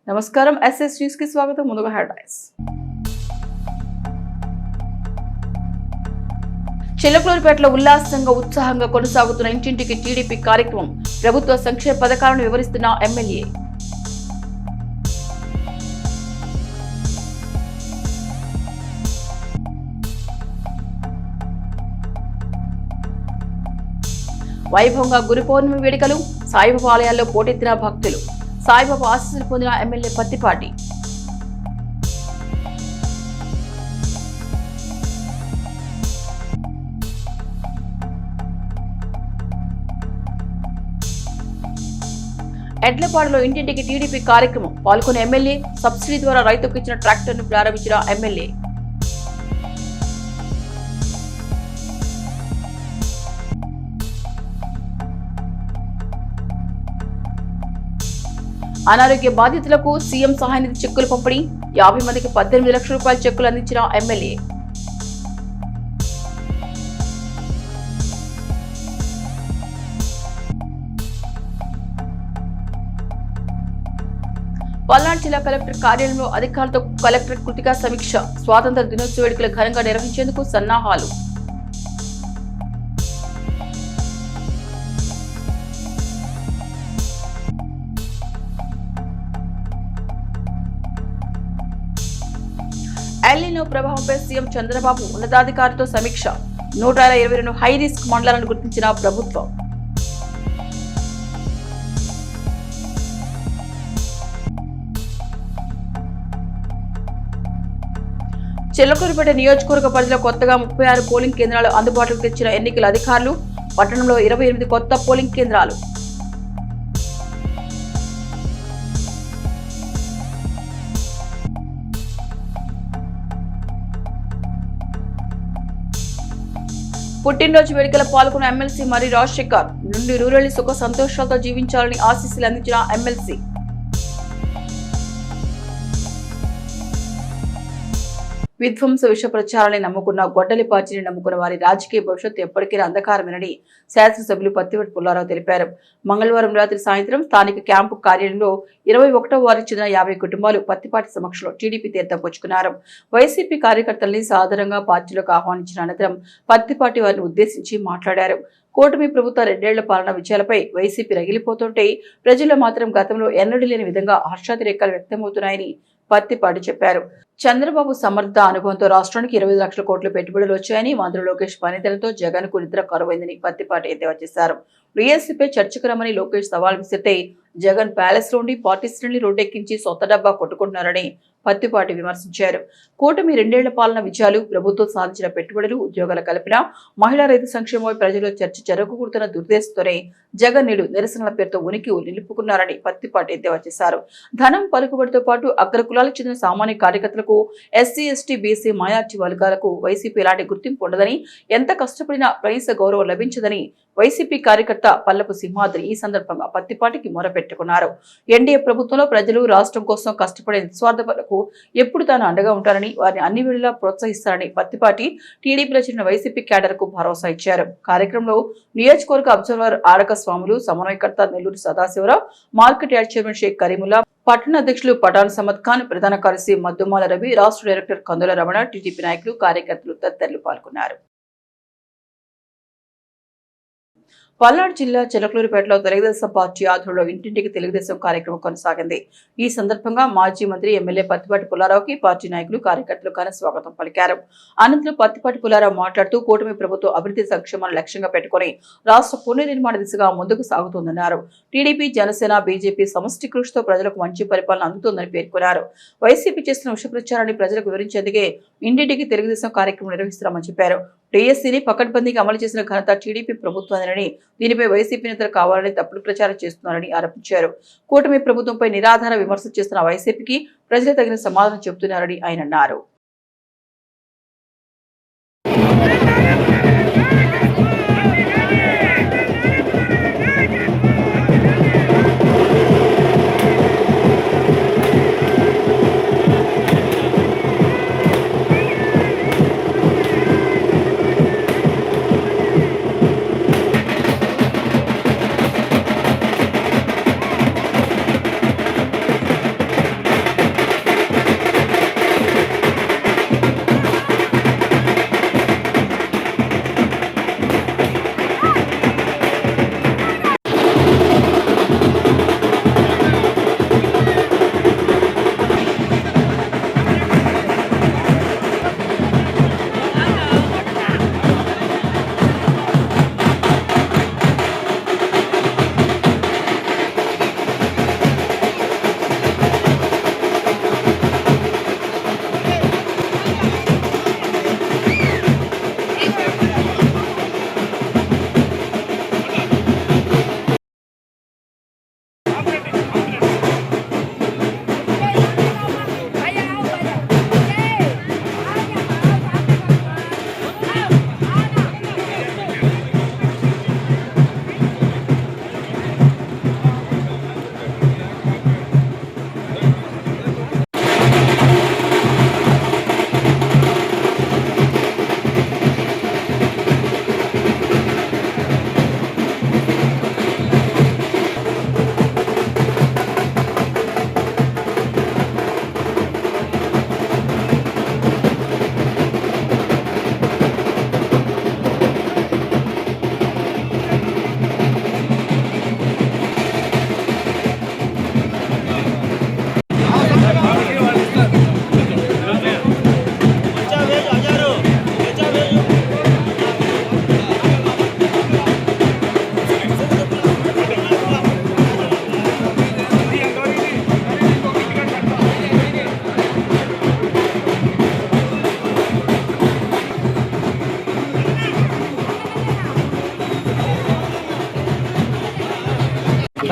నమస్కారం SS news కి స్వాగతం. ముందుగా హెడ్లైన్స్. చిలకలూరిపేటలో ఉత్సాహంగా కొనసాగుతున్న ఇంటింటికి టీడీపీ కార్యక్రమం. ప్రభుత్వ సంక్షేమ పథకాలను వివరిస్తున్న ఎమ్మెల్యే. వైభవంగా గురు పౌర్ణమి వేడుకలు. సాయిబాబా ఆలయాల్లో పోటెత్తిన భక్తులు. సాయిబాబా ఆశీస్సులు పొందిన ఎమ్మెల్యే పత్తిపాటి. ఎడ్లపాడులో ఇంటింటికి టీడీపీ కార్యక్రమం. పాల్గొన్న ఎమ్మెల్యే. సబ్సిడీ ద్వారా రైతుకు ఇచ్చిన ట్రాక్టర్ను ప్రారంభించిన ఎమ్మెల్యే. అనారోగ్య బాధితులకు సీఎం సహాయ నిధి చెక్కులు పంపిణీ. 50 మందికి 18 లక్షల రూపాయల చెక్కులు అందించిన ఎమ్మెల్యే. పల్నాడు జిల్లా కలెక్టర్ కార్యాలయంలో అధికారులతో కలెక్టర్ కృతికా సమీక్ష. స్వాతంత్ర దినోత్సవ వేడుకలు ఘనంగా నిర్వహించేందుకు సన్నాహాలు. ఎల్నినో ప్రభావంపై సీఎం చంద్రబాబు ఉన్నతాధికారులతో సమీక్ష. 122 హై రిస్క్ మండలాలను గుర్తించిన ప్రభుత్వం. చిలకలూరిపేట నియోజకవర్గ పరిధిలో కొత్తగా 36 పోలింగ్ కేంద్రాలు అందుబాటులోకి తెచ్చిన ఎన్నికల అధికారులు. పట్టణంలో 28 కొత్త పోలింగ్ కేంద్రాలు. పుట్టినరోజు వేడుకల పాల్గొన్న ఎమ్మెల్సీ మరి రాజశేఖర్. నుండి రూరల్ సుఖ సంతోషాలతో జీవించాలని ఆశీస్సులు అందించిన ఎమ్మెల్సీ. విధ్వంస విష ప్రచారాన్ని నమ్ముకున్న గొడ్డలి పార్టీని నమ్ముకున్న వారి రాజకీయ భవిష్యత్తు ఎప్పటికైనా అంధకారమేనని శాసనసభ్యులు పత్తిపాటి పుల్లారావు తెలిపారు. మంగళవారం రాత్రి సాయంత్రం స్థానిక క్యాంపు కార్యాలయంలో 21వ వారికి చెందిన 50 కుటుంబాలు పత్తిపాటి సమక్షంలో టీడీపీ తీర్థం పుచ్చుకున్నారు. వైసీపీ కార్యకర్తల్ని సాధారణంగా పార్టీలోకి ఆహ్వానించిన అనంతరం పత్తిపాటి వారిని ఉద్దేశించి మాట్లాడారు. కూటమి ప్రభుత్వ 2 ఏళ్ల పాలన విజయాలపై వైసీపీ రగిలిపోతుంటే ప్రజల్లో మాత్రం గతంలో ఎన్నడూ లేని విధంగా హర్షాతిరేకాలు వ్యక్తమవుతున్నాయని పత్తిపాటి చెప్పారు. చంద్రబాబు సమర్థ అనుభవంతో రాష్ట్రానికి 25 లక్షల కోట్ల పెట్టుబడులు వచ్చాయని, మంత్రి లోకేష్ పనితీరుతో జగన్ కు నిద్ర కరువైందని పత్తిపాటి ఎద్దేవా చేశారు. డీఎస్సీపై చర్చకు రమ్మని లోకేష్ సవాల్ విసిరితే జగన్ ప్యాలెస్ లోని పార్టీ శ్రేణుల్ని రోడ్డెక్కించి సొంత డబ్బా కొట్టుకుంటున్నారని పత్తిపాటి విమర్శించారు. కూటమి 2 ఏళ్ల పాలన విజయాలు, ప్రభుత్వం సాధించిన పెట్టుబడులు, ఉద్యోగాల కల్పన, మహిళా రైతు సంక్షేమంపై ప్రజల్లో చర్చ జరగకూడుతున్న దుర్దేశంతోనే జగన్ నేడు నిరసనల పేరుతో ఉనికి నిలుపుకున్నారని పత్తిపాటి ఎద్దేవా చేశారు. ధనం పలుకుబడితో పాటు అగ్ర కులాలకు చెందిన సామాన్య కార్యకర్తలకు, ఎస్సీ, ఎస్టీ, బీసీ, మైనార్టీ వర్గాలకు వైసీపీ ఎలాంటి గుర్తింపు ఉండదని, ఎంత కష్టపడినా కనీస గౌరవం లభించదని వైసీపీ కార్యకర్త పల్లపు సింహాద్రి ఈ సందర్భంగా పత్తిపాటికి మొరపెట్టుకున్నారు. ఎన్డీఏ ప్రభుత్వంలో ప్రజలు రాష్ట్రం కోసం కష్టపడే నిస్వార్థపరులకు ఎప్పుడు తాను అండగా ఉంటారని, వారిని అన్ని వేళలా ప్రోత్సహిస్తారని పత్తిపాటి టీడీపీలో చెందిన వైసీపీ క్యాడర్ కు భరోసా ఇచ్చారు. కార్యక్రమంలో నియోజకవర్గ అబ్జర్వర్ ఆడక స్వాములు, సమన్వయకర్త Nellore Sadasivarao, market yard chairman Shaik Kareemulla, పట్టణ అధ్యక్షులు పఠాన్ సమద్ ఖాన్, ప్రధాన కార్యదర్శి మద్దుమాల రవి, రాష్ట్ర డైరెక్టర్ కందుల రమణ, టీడీపీ నాయకులు, కార్యకర్తలు తదితరులు పాల్గొన్నారు. పల్నాడు జిల్లా చిలకలూరిపేటలో తెలుగుదేశం పార్టీ ఆధ్వర్యంలో ఇంటింటికి తెలుగుదేశం కార్యక్రమం కొనసాగింది. ఈ సందర్భంగా మాజీ మంత్రి ఎమ్మెల్యే పత్తిపాటి పుల్లారావుకి పార్టీ నాయకులు, కార్యకర్తలు ఘన స్వాగతం పలికారు. అనంతరం పత్తిపాటి పుల్లారావు మాట్లాడుతూ కూటమి ప్రభుత్వం అభివృద్ధి సంక్షేమాన్ని లక్ష్యంగా పెట్టుకుని రాష్ట్ర పునర్నిర్మాణ దిశగా ముందుకు సాగుతోందన్నారు. టీడీపీ, జనసేన, బీజేపీ సమష్టి కృషితో ప్రజలకు మంచి పరిపాలన అందుతోందని పేర్కొన్నారు. వైసీపీ చేస్తున్న విష ప్రచారాన్ని ప్రజలకు వివరించేందుకే ఇంటింటికి తెలుగుదేశం కార్యక్రమం నిర్వహిస్తున్నామని చెప్పారు. టీఎస్సీని పకడ్బందీగా అమలు చేసిన ఘనత టీడీపీ ప్రభుత్వాన్ని, దీనిపై వైసీపీ నేతలు కావాలని తప్పుడు ప్రచారం చేస్తున్నారని ఆరోపించారు. కూటమి ప్రభుత్వంపై నిరాధార విమర్శ చేస్తున్న వైసీపీకి ప్రజలు తగిన సమాధానం చెబుతున్నారని ఆయన అన్నారు.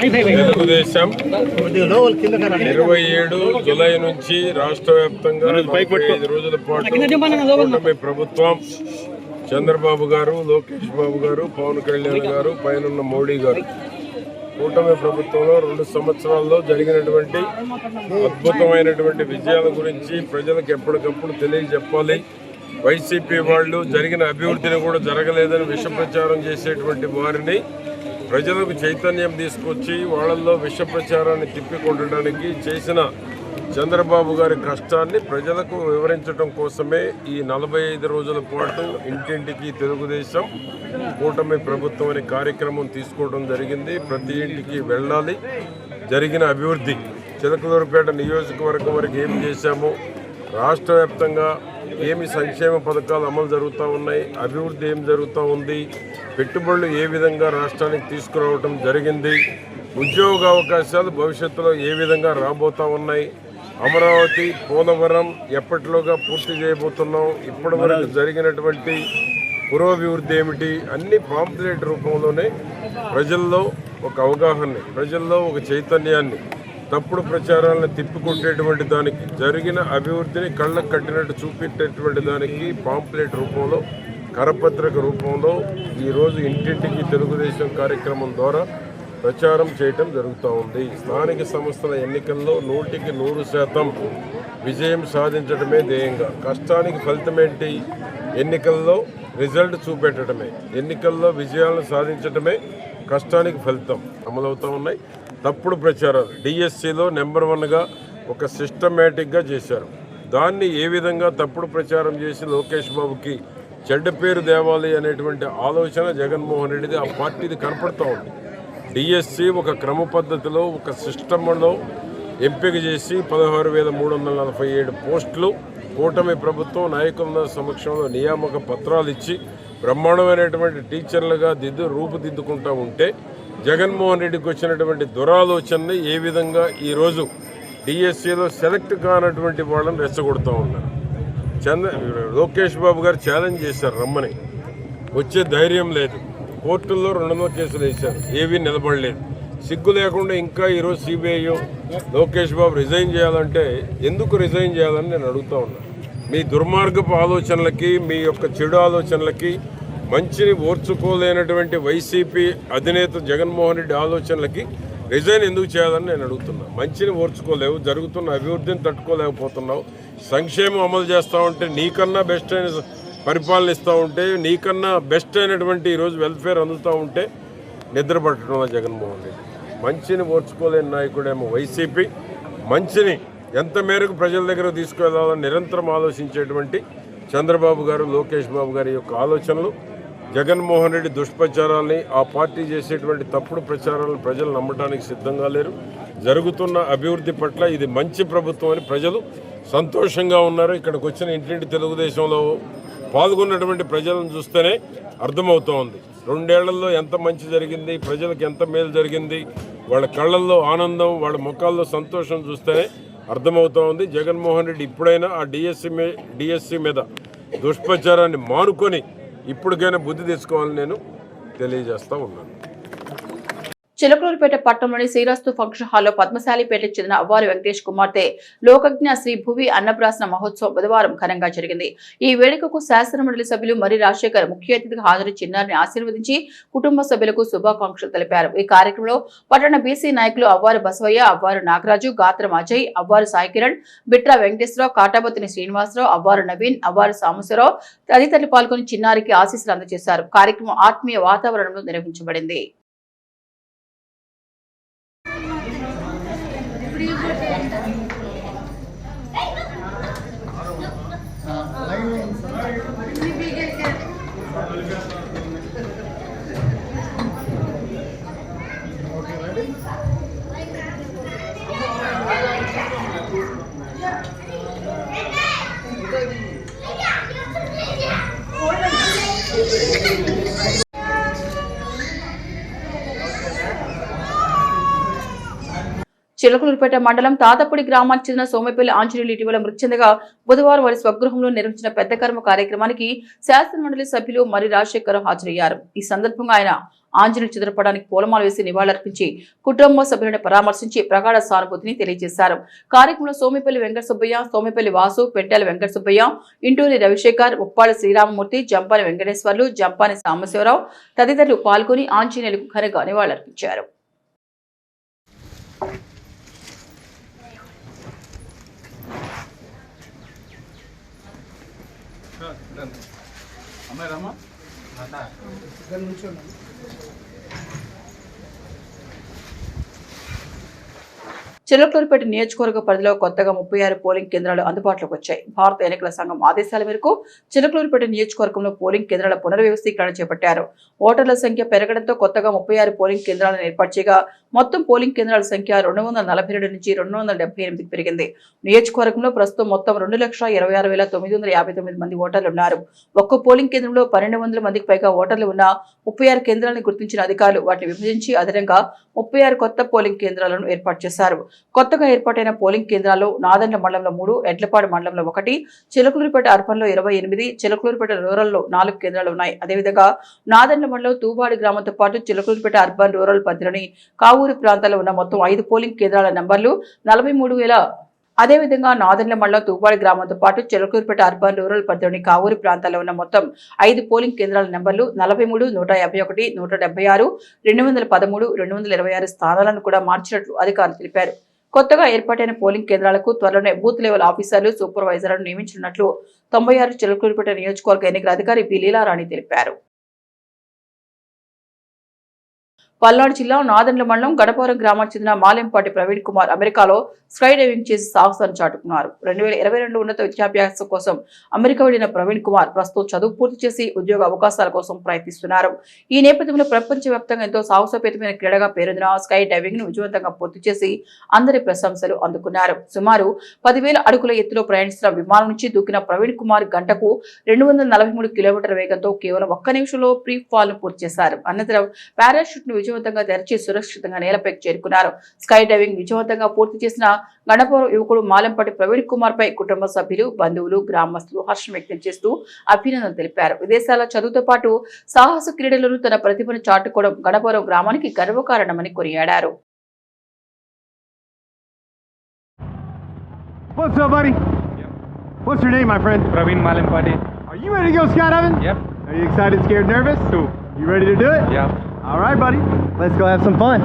తెలుగుదేశం 27 జూలై నుంచి రాష్ట్ర వ్యాప్తంగా 45 రోజుల పాటు కూటమి ప్రభుత్వం చంద్రబాబు గారు, లోకేష్ బాబు గారు, పవన్ కళ్యాణ్ గారు, పైనున్న మోడీ గారు కూటమి ప్రభుత్వంలో 2 సంవత్సరాల్లో జరిగినటువంటి అద్భుతమైనటువంటి విజయాల గురించి ప్రజలకు ఎప్పటికప్పుడు తెలియజెప్పాలి. వైసీపీ వాళ్ళు జరిగిన అభివృద్ధిని కూడా జరగలేదని విష ప్రచారం చేసేటువంటి వారిని ప్రజలకు చైతన్యం తీసుకొచ్చి వాళ్ళల్లో విష ప్రచారాన్ని తిప్పికొట్టడానికి చేసిన చంద్రబాబు గారి కష్టాన్ని ప్రజలకు వివరించడం కోసమే ఈ 45 రోజుల పాటు ఇంటింటికి తెలుగుదేశం కూటమి ప్రభుత్వం అనే కార్యక్రమం తీసుకోవడం జరిగింది. ప్రతి ఇంటికి వెళ్ళాలి, జరిగిన అభివృద్ధి, చిలకలూరుపేట నియోజకవర్గం వరకు ఏం చేశామో, రాష్ట్ర వ్యాప్తంగా ఏమి సంక్షేమ పథకాలు అమలు జరుగుతూ ఉన్నాయి, అభివృద్ధి ఏం జరుగుతూ ఉంది, పెట్టుబడులు ఏ విధంగా రాష్ట్రానికి తీసుకురావడం జరిగింది, ఉద్యోగ అవకాశాలు భవిష్యత్తులో ఏ విధంగా రాబోతూ ఉన్నాయి, అమరావతి, పోలవరం ఎప్పటిలోగా పూర్తి చేయబోతున్నాం, ఇప్పటి వరకు జరిగినటువంటి పురోభివృద్ధి ఏమిటి, అన్ని పాంప్లెట్ రూపంలోనే ప్రజల్లో ఒక అవగాహనని, ప్రజల్లో ఒక చైతన్యాన్ని, తప్పుడు ప్రచారాలను తిప్పికొట్టేటువంటి దానికి, జరిగిన అభివృద్ధిని కళ్ళకు కట్టినట్టు చూపించేటువంటి దానికి పాంప్లెట్ రూపంలో, కరపత్రిక రూపంలో ఈరోజు ఇంటింటికి తెలుగుదేశం కార్యక్రమం ద్వారా ప్రచారం చేయటం జరుగుతూ ఉంది. స్థానిక సంస్థల ఎన్నికల్లో 100% విజయం సాధించడమే ధ్యేయంగా. కష్టానికి ఫలితమేంటి? ఎన్నికల్లో రిజల్ట్ చూపెట్టడమే, ఎన్నికల్లో విజయాలను సాధించడమే కష్టానికి ఫలితం. అమలవుతూ ఉన్నాయి తప్పుడు ప్రచారాలు. డిఎస్సిలో నెంబర్ 1గా ఒక సిస్టమేటిక్గా చేశారు. దాన్ని ఏ విధంగా తప్పుడు ప్రచారం చేసి లోకేష్ బాబుకి చెడ్డ పేరు తేవాలి అనేటువంటి ఆలోచన జగన్మోహన్ రెడ్డిది, ఆ పార్టీది కనపడుతూ ఉంది. డిఎస్సి ఒక క్రమ పద్ధతిలో, ఒక సిస్టంలో ఎంపిక చేసి 16,347 పోస్టులు కూటమి ప్రభుత్వం నాయకుల సమక్షంలో నియామక పత్రాలు ఇచ్చి బ్రహ్మాండమైనటువంటి టీచర్లుగా రూపుదిద్దుకుంటూ ఉంటే, జగన్మోహన్ రెడ్డికి వచ్చినటువంటి దురాలోచనని ఏ విధంగా ఈరోజు డిఎస్సిలో సెలెక్ట్ కానటువంటి వాళ్ళని రెచ్చగొడుతూ ఉన్నారు. లోకేష్ బాబు గారు ఛాలెంజ్ చేశారు, రమ్మని, వచ్చే ధైర్యం లేదు. కోర్టుల్లో 200 కేసులు వేశారు, ఏవీ నిలబడలేదు. సిగ్గు లేకుండా ఇంకా ఈరోజు సిబిఐ లోకేష్ బాబు రిజైన్ చేయాలంటే ఎందుకు రిజైన్ చేయాలని నేను అడుగుతూ ఉన్నాను. మీ దుర్మార్గపు ఆలోచనలకి, మీ యొక్క చెడు ఆలోచనలకి, మంచిని ఓర్చుకోలేనటువంటి వైసీపీ అధినేత జగన్మోహన్ రెడ్డి ఆలోచనలకి రిజైన్ ఎందుకు చేయాలని నేను అడుగుతున్నా. మంచిని ఓర్చుకోలేవు, జరుగుతున్న అభివృద్ధిని తట్టుకోలేకపోతున్నావు, సంక్షేమం అమలు చేస్తూ ఉంటే, నీకన్నా బెస్ట్ అయిన పరిపాలన ఇస్తూ ఉంటే, నీకన్నా బెస్ట్ అయినటువంటి ఈరోజు వెల్ఫేర్ అందుతూ ఉంటే నిద్ర పట్టడం జగన్మోహన్ రెడ్డి. మంచిని ఓర్చుకోలేని నాయకుడేమో వైసీపీ. మంచిని ఎంత మేరకు ప్రజల దగ్గర తీసుకువెళ్ళాలని నిరంతరం ఆలోచించేటువంటి చంద్రబాబు గారు, లోకేష్ బాబు గారి యొక్క ఆలోచనలు, జగన్మోహన్ రెడ్డి దుష్ప్రచారాలని, ఆ పార్టీ చేసేటువంటి తప్పుడు ప్రచారాలను ప్రజలు నమ్మటానికి సిద్ధంగా లేరు. జరుగుతున్న అభివృద్ధి పట్ల ఇది మంచి ప్రభుత్వం అని ప్రజలు సంతోషంగా ఉన్నారు. ఇక్కడికి వచ్చిన ఇంటింటి తెలుగుదేశంలో పాల్గొన్నటువంటి ప్రజలను చూస్తేనే అర్థమవుతోంది. 2 ఏళ్లలో ఎంత మంచి జరిగింది, ప్రజలకు ఎంత మేలు జరిగింది, వాళ్ళ కళ్ళల్లో ఆనందం, వాళ్ళ ముఖాల్లో సంతోషం చూస్తేనే అర్థమవుతూ ఉంది. జగన్మోహన్ రెడ్డి ఇప్పుడైనా ఆ డిఎస్సి మీద దుష్ప్రచారాన్ని మానుకొని ఇప్పటికైనా బుద్ధి తెచ్చుకోవాలని నేను తెలియజేస్తూ ఉన్నాను. చిలకలూరుపేట పట్టణంలోని శ్రీరాస్తు ఫంక్షన్ హాల్లో పద్మశాలిపేటకు చెందిన అవ్వారు వెంకటేష్ కుమార్తె లోకజ్ఞ శ్రీ భువి అన్నప్రాసన మహోత్సవం బుధవారం ఘనంగా జరిగింది. ఈ వేడుకకు శాసనమండలి సభ్యులు మరి రాజశేఖర్ ముఖ్య అతిథిగా హాజరు చిన్నారిని ఆశీర్వదించి కుటుంబ సభ్యులకు శుభాకాంక్షలు తెలిపారు. ఈ కార్యక్రమంలో పట్టణ బీసీ నాయకులు అవ్వారు బసవయ్య, అవ్వారు నాగరాజు, గాత్రం అజయ్, అవ్వారు సాయి కిరణ్, బిట్రా వెంకటేశ్వరరావు, కాటాబత్తిని శ్రీనివాసరావు, అవ్వారు నవీన్, అవ్వారు సాంబశివరావు తదితరులు పాల్గొని చిన్నారికి ఆశీస్సులు అందజేశారు. కార్యక్రమం ఆత్మీయ వాతావరణంలో నిర్వహించబడింది. చిలకలూరుపేట మండలం తాతపూడి గ్రామానికి చెందిన సోమపల్లి ఆంజనేయులు ఇటీవల మృతి చెందగా బుధవారం వారి స్వగృహంలో నిర్వహించిన పెద్ద కర్మ కార్యక్రమానికి శాసనమండలి సభ్యులు మరి రాజశేఖర్ హాజరయ్యారు. ఈ సందర్భంగా ఆయన ఆంజనేయులు చిత్రపటానికి పూలమాల వేసి నివాళులర్పించి కుటుంబ సభ్యులను పరామర్శించి ప్రగాఢ సానుభూతిని తెలియజేశారు. కార్యక్రమంలో సోమపల్లి వెంకట సుబ్బయ్య, సోమపల్లి వాసు, పెంటాల వెంకట సుబ్బయ్య, ఇంటూరి రవిశేఖర్, ముప్పాళ్ళ శ్రీరామమూర్తి, జంపాని వెంకటేశ్వర్లు, జంపాని సాంబశివరావు తదితరులు పాల్గొని ఆంజనేయులకు ఘనంగా నివాళులర్పించారు. చిలకలూరుపేట నియోజకవర్గ పరిధిలో కొత్తగా 36 పోలింగ్ కేంద్రాలు అందుబాటులోకి వచ్చాయి. భారత ఎన్నికల సంఘం ఆదేశాల మేరకు చిలకలూరుపేట నియోజకవర్గంలో పోలింగ్ కేంద్రాల పునర్వ్యవస్థీకరణ చేపట్టారు. ఓటర్ల సంఖ్య పెరగడంతో కొత్తగా 36 పోలింగ్ కేంద్రాలను ఏర్పాటు చేయగా మొత్తం పోలింగ్ కేంద్రాల సంఖ్య 242 నుంచి 278కి పెరిగింది. నియోజకవర్గంలో ప్రస్తుతం మొత్తం 2,26,959 మంది ఓటర్లు ఉన్నారు. ఒక్కో పోలింగ్ కేంద్రంలో 1,200 మందికి పైగా ఓటర్లు ఉన్న 36 కేంద్రాలను గుర్తించిన అధికారులు వాటిని విభజించి అదనంగా 36 కొత్త పోలింగ్ కేంద్రాలను ఏర్పాటు చేశారు. కొత్తగా ఏర్పాటైన పోలింగ్ కేంద్రాల్లో నాదెండ్ల మండలంలో 3, ఎడ్లపాడు మండలంలో 1, చిలకలూరుపేట అర్బన్లో 28, చిలకలూరుపేట రూరల్లో 4 కేంద్రాలు ఉన్నాయి. అదేవిధంగా నాదెండ్ల మండలం తూబాడి గ్రామంతో పాటు చిలకలూరుపేట అర్బన్, రూరల్ పరిధిలోని కావూరు ప్రాంతాల్లో ఉన్న మొత్తం 5 పోలింగ్ కేంద్రాల నంబర్లు 43,000. అదేవిధంగా నాదెండ్ల మండలం తూబాడి గ్రామంతో పాటు చిలకలూరుపేట అర్బన్, రూరల్ పరిధిలోని కావూరు ప్రాంతాల్లో ఉన్న మొత్తం 5 పోలింగ్ కేంద్రాల నంబర్లు 43, 151, 176, 213, 226 స్థానాలను కూడా మార్చినట్లు అధికారులు తెలిపారు. కొత్తగా ఏర్పాటైన పోలింగ్ కేంద్రాలకు త్వరలోనే బూత్ లెవెల్ ఆఫీసర్లు, సూపర్వైజర్లను నియమించనున్నట్లు 96 చిలకలూరుపేట నియోజకవర్గ ఎన్నికల అధికారి పి లీలారాణి తెలిపారు. పల్నాడు జిల్లా నాదెండ్ల మండలం గడపవరం గ్రామానికి చెందిన మాలెంపాటి ప్రవీణ్ కుమార్ అమెరికాలో స్కై డైవింగ్ చేసి సాహసాన్ని చాటుకున్నారు. 2022 ఉన్నత విద్యాభ్యాసం కోసం అమెరికా వెళ్లిన ప్రవీణ్ కుమార్ ప్రస్తుతం చదువు పూర్తి చేసి ఉద్యోగ అవకాశాల కోసం ప్రయత్నిస్తున్నారు. ఈ నేపథ్యంలో ప్రపంచవ్యాప్తంగా ఎంతో సాహసోపేతమైన క్రీడగా పేరొందిన స్కై డైవింగ్ ను విజయవంతంగా పూర్తి చేసి అందరి ప్రశంసలు అందుకున్నారు. సుమారు 10,000 అడుగుల ఎత్తులో ప్రయాణిస్తున్న విమానం నుంచి దూకిన ప్రవీణ్ కుమార్ గంటకు 243 కిలోమీటర్ల వేగంతో కేవలం 1 నిమిషంలో ప్రీ ఫాల్ ను పూర్తి చేశారు. అనంతరం పారాషూట్ ను విజయవంతంగా తెరచి సురక్షితంగా నేలపైకి చేరుకున్నారు. స్కై డైవింగ్ విజయవంతంగా పూర్తి చేసిన గణపవరం యువకుడు మాలెంపాటి ప్రవీణ్ కుమార్ పై కుటుంబ సభ్యులు, బంధువులు, గ్రామస్తులు హర్షం వ్యక్తం చేస్తూ అభినందన తెలిపారు. విదేశాల చదువుతో పాటు సాహస క్రీడలను తన ప్రతిభను చాటుకోవడం గణపవరం గ్రామానికి గర్వకారణమని కొనియాడారు. What's up, buddy? Yep. What's your name, my friend? Praveen Malempati. Are you ready to go skydiving? Yep. Are you excited, scared, nervous? Too. You ready to do it? Yeah. All right, buddy. Let's go have some fun.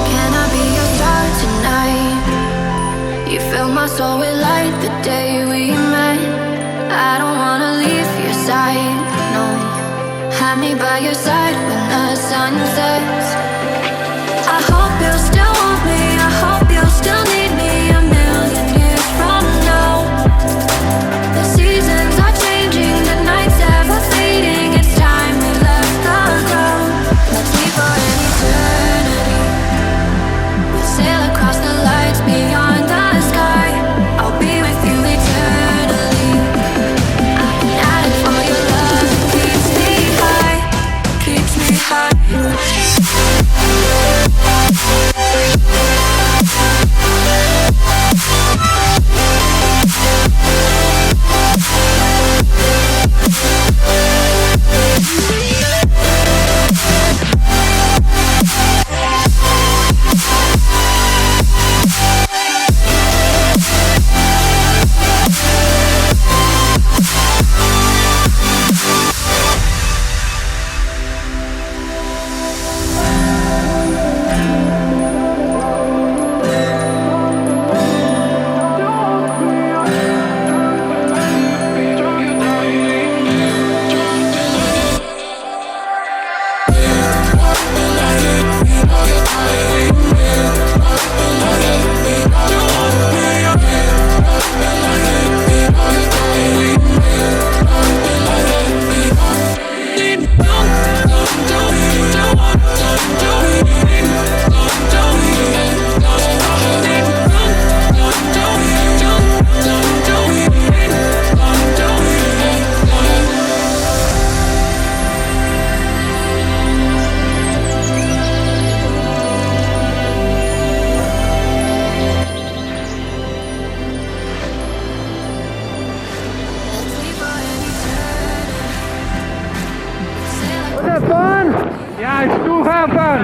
Can I be your star tonight? You fill my soul with light the day we met. I don't wanna leave your side, no. Have me by your side when the sun sets. I hope you'll still want me, I hope you'll still need me 1,000,000 years from now. The seasons are changing, the nights ever fading. It's time we left the ground. Let's be for an eternity. We'll sail across the lights beyond the sky. I'll be with you eternally. I've been added for your love, it keeps me high, keeps me high. have fun? Yeah, I do have fun.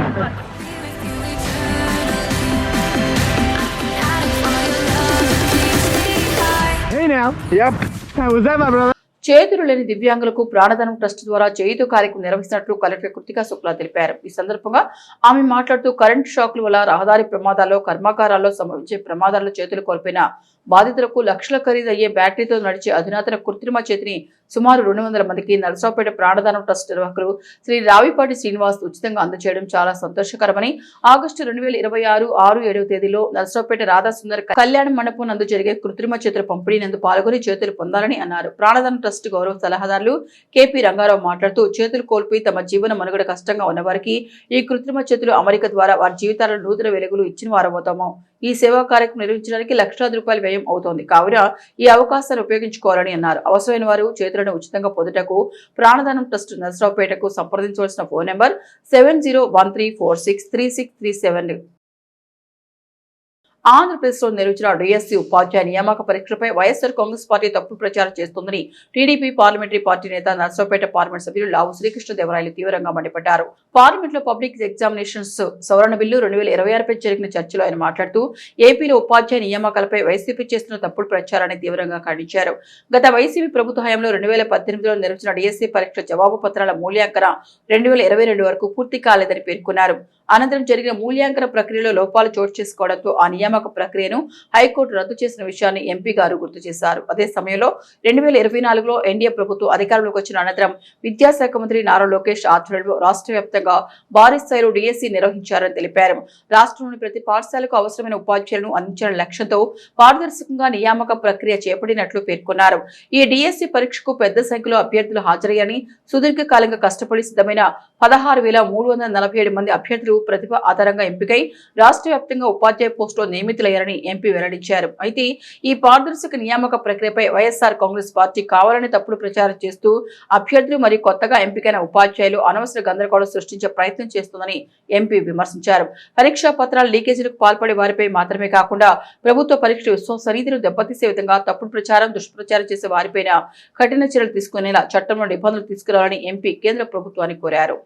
Hey now. Yep. How was that, my brother? చేతులు లేని దివ్యాంగులకు ప్రాణదానం trust ద్వారా చేయుత కార్యక్రమం నిర్వహిస్తున్నట్లు collector Kritika Shukla తెలిపారు. ఈ సందర్భంగా ఆమె మాట్లాడుతూ కరెంట్ షాక్ల వల్ల రహదారి ప్రమాదాల్లో, కర్మాగారాల్లో సంభవించే ప్రమాదాల్లో చేతులు కోల్పోయిన బాధితులకు లక్షల ఖరీదయ్యే బ్యాటరీతో నడిచే అధునాతన కృత్రిమ చేతిని సుమారు 200 మందికి నరసరావుపేట ప్రాణదానం ట్రస్ట్ నిర్వాహకులు శ్రీ రావిపాటి శ్రీనివాస్ ఉచితంగా అందజేయడం చాలా సంతోషకరమని, ఆగస్టు 2026 6-7 తేదీలో నరసరావుపేట రాధాసుందర్ కళ్యాణ మండపం నందు జరిగే కృత్రిమ చేతుల పంపిణీ నందు పాల్గొని చేతులు పొందాలని అన్నారు. ప్రాణదానం ట్రస్ట్ గౌరవ సలహాదారులు కేపీ రంగారావు మాట్లాడుతూ చేతులు కోల్పోయి తమ జీవన మనుగడ కష్టంగా ఉన్నవారికి ఈ కృత్రిమ చేతులు అమరిక ద్వారా వారి జీవితాలలో నూతన వెలుగులు ఇచ్చిన వారవుతాము. ఈ సేవా కార్యక్రమం నిర్వహించడానికి లక్షలాది రూపాయలు వ్యయం అవుతోంది కావున ఈ అవకాశాన్ని ఉపయోగించుకోవాలని అన్నారు. అవసరమైన వారు చేతులను ఉచితంగా పొందుటకు ప్రాణదానం ట్రస్ట్ నరసరావుపేటకు సంప్రదించవలసిన ఫోన్ నెంబర్ 7013463637. ఆంధ్రప్రదేశ్లో నిర్వహించిన డిఎస్సీ ఉపాధ్యాయ నియామక పరీక్షలపై వైఎస్ఆర్ కాంగ్రెస్ పార్టీ తప్పుడు ప్రచారం చేస్తోందని టీడీపీ పార్లమెంటరీ పార్టీ నేత నరసరావుపేట పార్లమెంట్ సభ్యులు లావు శ్రీకృష్ణదేవరాయలు తీవ్రంగా మండిపడ్డారు. పార్లమెంట్ లో పబ్లిక్ ఎగ్జామినేషన్స్ సవరణ బిల్లు 2026 పై జరిగిన చర్చలో ఆయన మాట్లాడుతూ ఏపీలో ఉపాధ్యాయ నియామకాలపై వైసీపీ చేస్తున్న తప్పుడు ప్రచారాన్ని తీవ్రంగా ఖండించారు. గత వైసీపీ ప్రభుత్వ హయాంలో 2018లో నిర్వహించిన డిఎస్సీ పరీక్ష జవాబు పత్రాల మూల్యాంకన 2022 వరకు పూర్తి కాలేదని పేర్కొన్నారు. అనంతరం జరిగిన మూల్యాంకన ప్రక్రియలో లోపాలు చోటు చేసుకోవడంతో ఆ నియామక ప్రక్రియను హైకోర్టు రద్దు చేసిన విషయాన్ని ఎంపీ గారు గుర్తు చేశారు. అదే సమయంలో 2024లో ఎన్డీఏ ప్రభుత్వం అధికారంలోకి వచ్చిన అనంతరం విద్యాశాఖ మంత్రి నారా లోకేష్ ఆధ్వర్యంలో రాష్ట్ర వ్యాప్తంగా భారీ స్థాయిలో డిఎస్సీ నిర్వహించారని తెలిపారు. రాష్ట్రంలోని ప్రతి పాఠశాలకు అవసరమైన ఉపాధ్యాయులను అందించిన లక్ష్యంతో పారదర్శకంగా నియామక ప్రక్రియ చేపట్టినట్లు పేర్కొన్నారు. ఈ డిఎస్సీ పరీక్షకు పెద్ద సంఖ్యలో అభ్యర్థులు హాజరయ్యారని, సుదీర్ఘకాలంగా కష్టపడి సిద్ధమైన 16,347 మంది అభ్యర్థులు ప్రతిభ ఆధారంగా ఎంపికై రాష్ట్ర వ్యాప్తంగా ఉపాధ్యాయ పోస్టులో నియమితులయ్యారని ఎంపీ వెల్లడించారు. అయితే ఈ పారదర్శక నియామక ప్రక్రియపై వైఎస్ఆర్ కాంగ్రెస్ పార్టీ కావాలని తప్పుడు ప్రచారం చేస్తూ అభ్యర్థులు మరియు కొత్తగా ఎంపికైన ఉపాధ్యాయులు అనవసర గందరగోళం సృష్టించే ప్రయత్నం చేస్తుందని ఎంపీ విమర్శించారు. పరీక్షా పత్రాల లీకేజీలకు పాల్పడే వారిపై మాత్రమే కాకుండా ప్రభుత్వ పరీక్ష విశ్వసనీయతను దెబ్బతీసే విధంగా తప్పుడు ప్రచారం, దుష్ప్రచారం చేసే వారిపైన కఠిన చర్యలు తీసుకునేలా చట్టంలో నిబంధనలు తీసుకురావాలని ఎంపీ కేంద్ర ప్రభుత్వాన్ని కోరారు.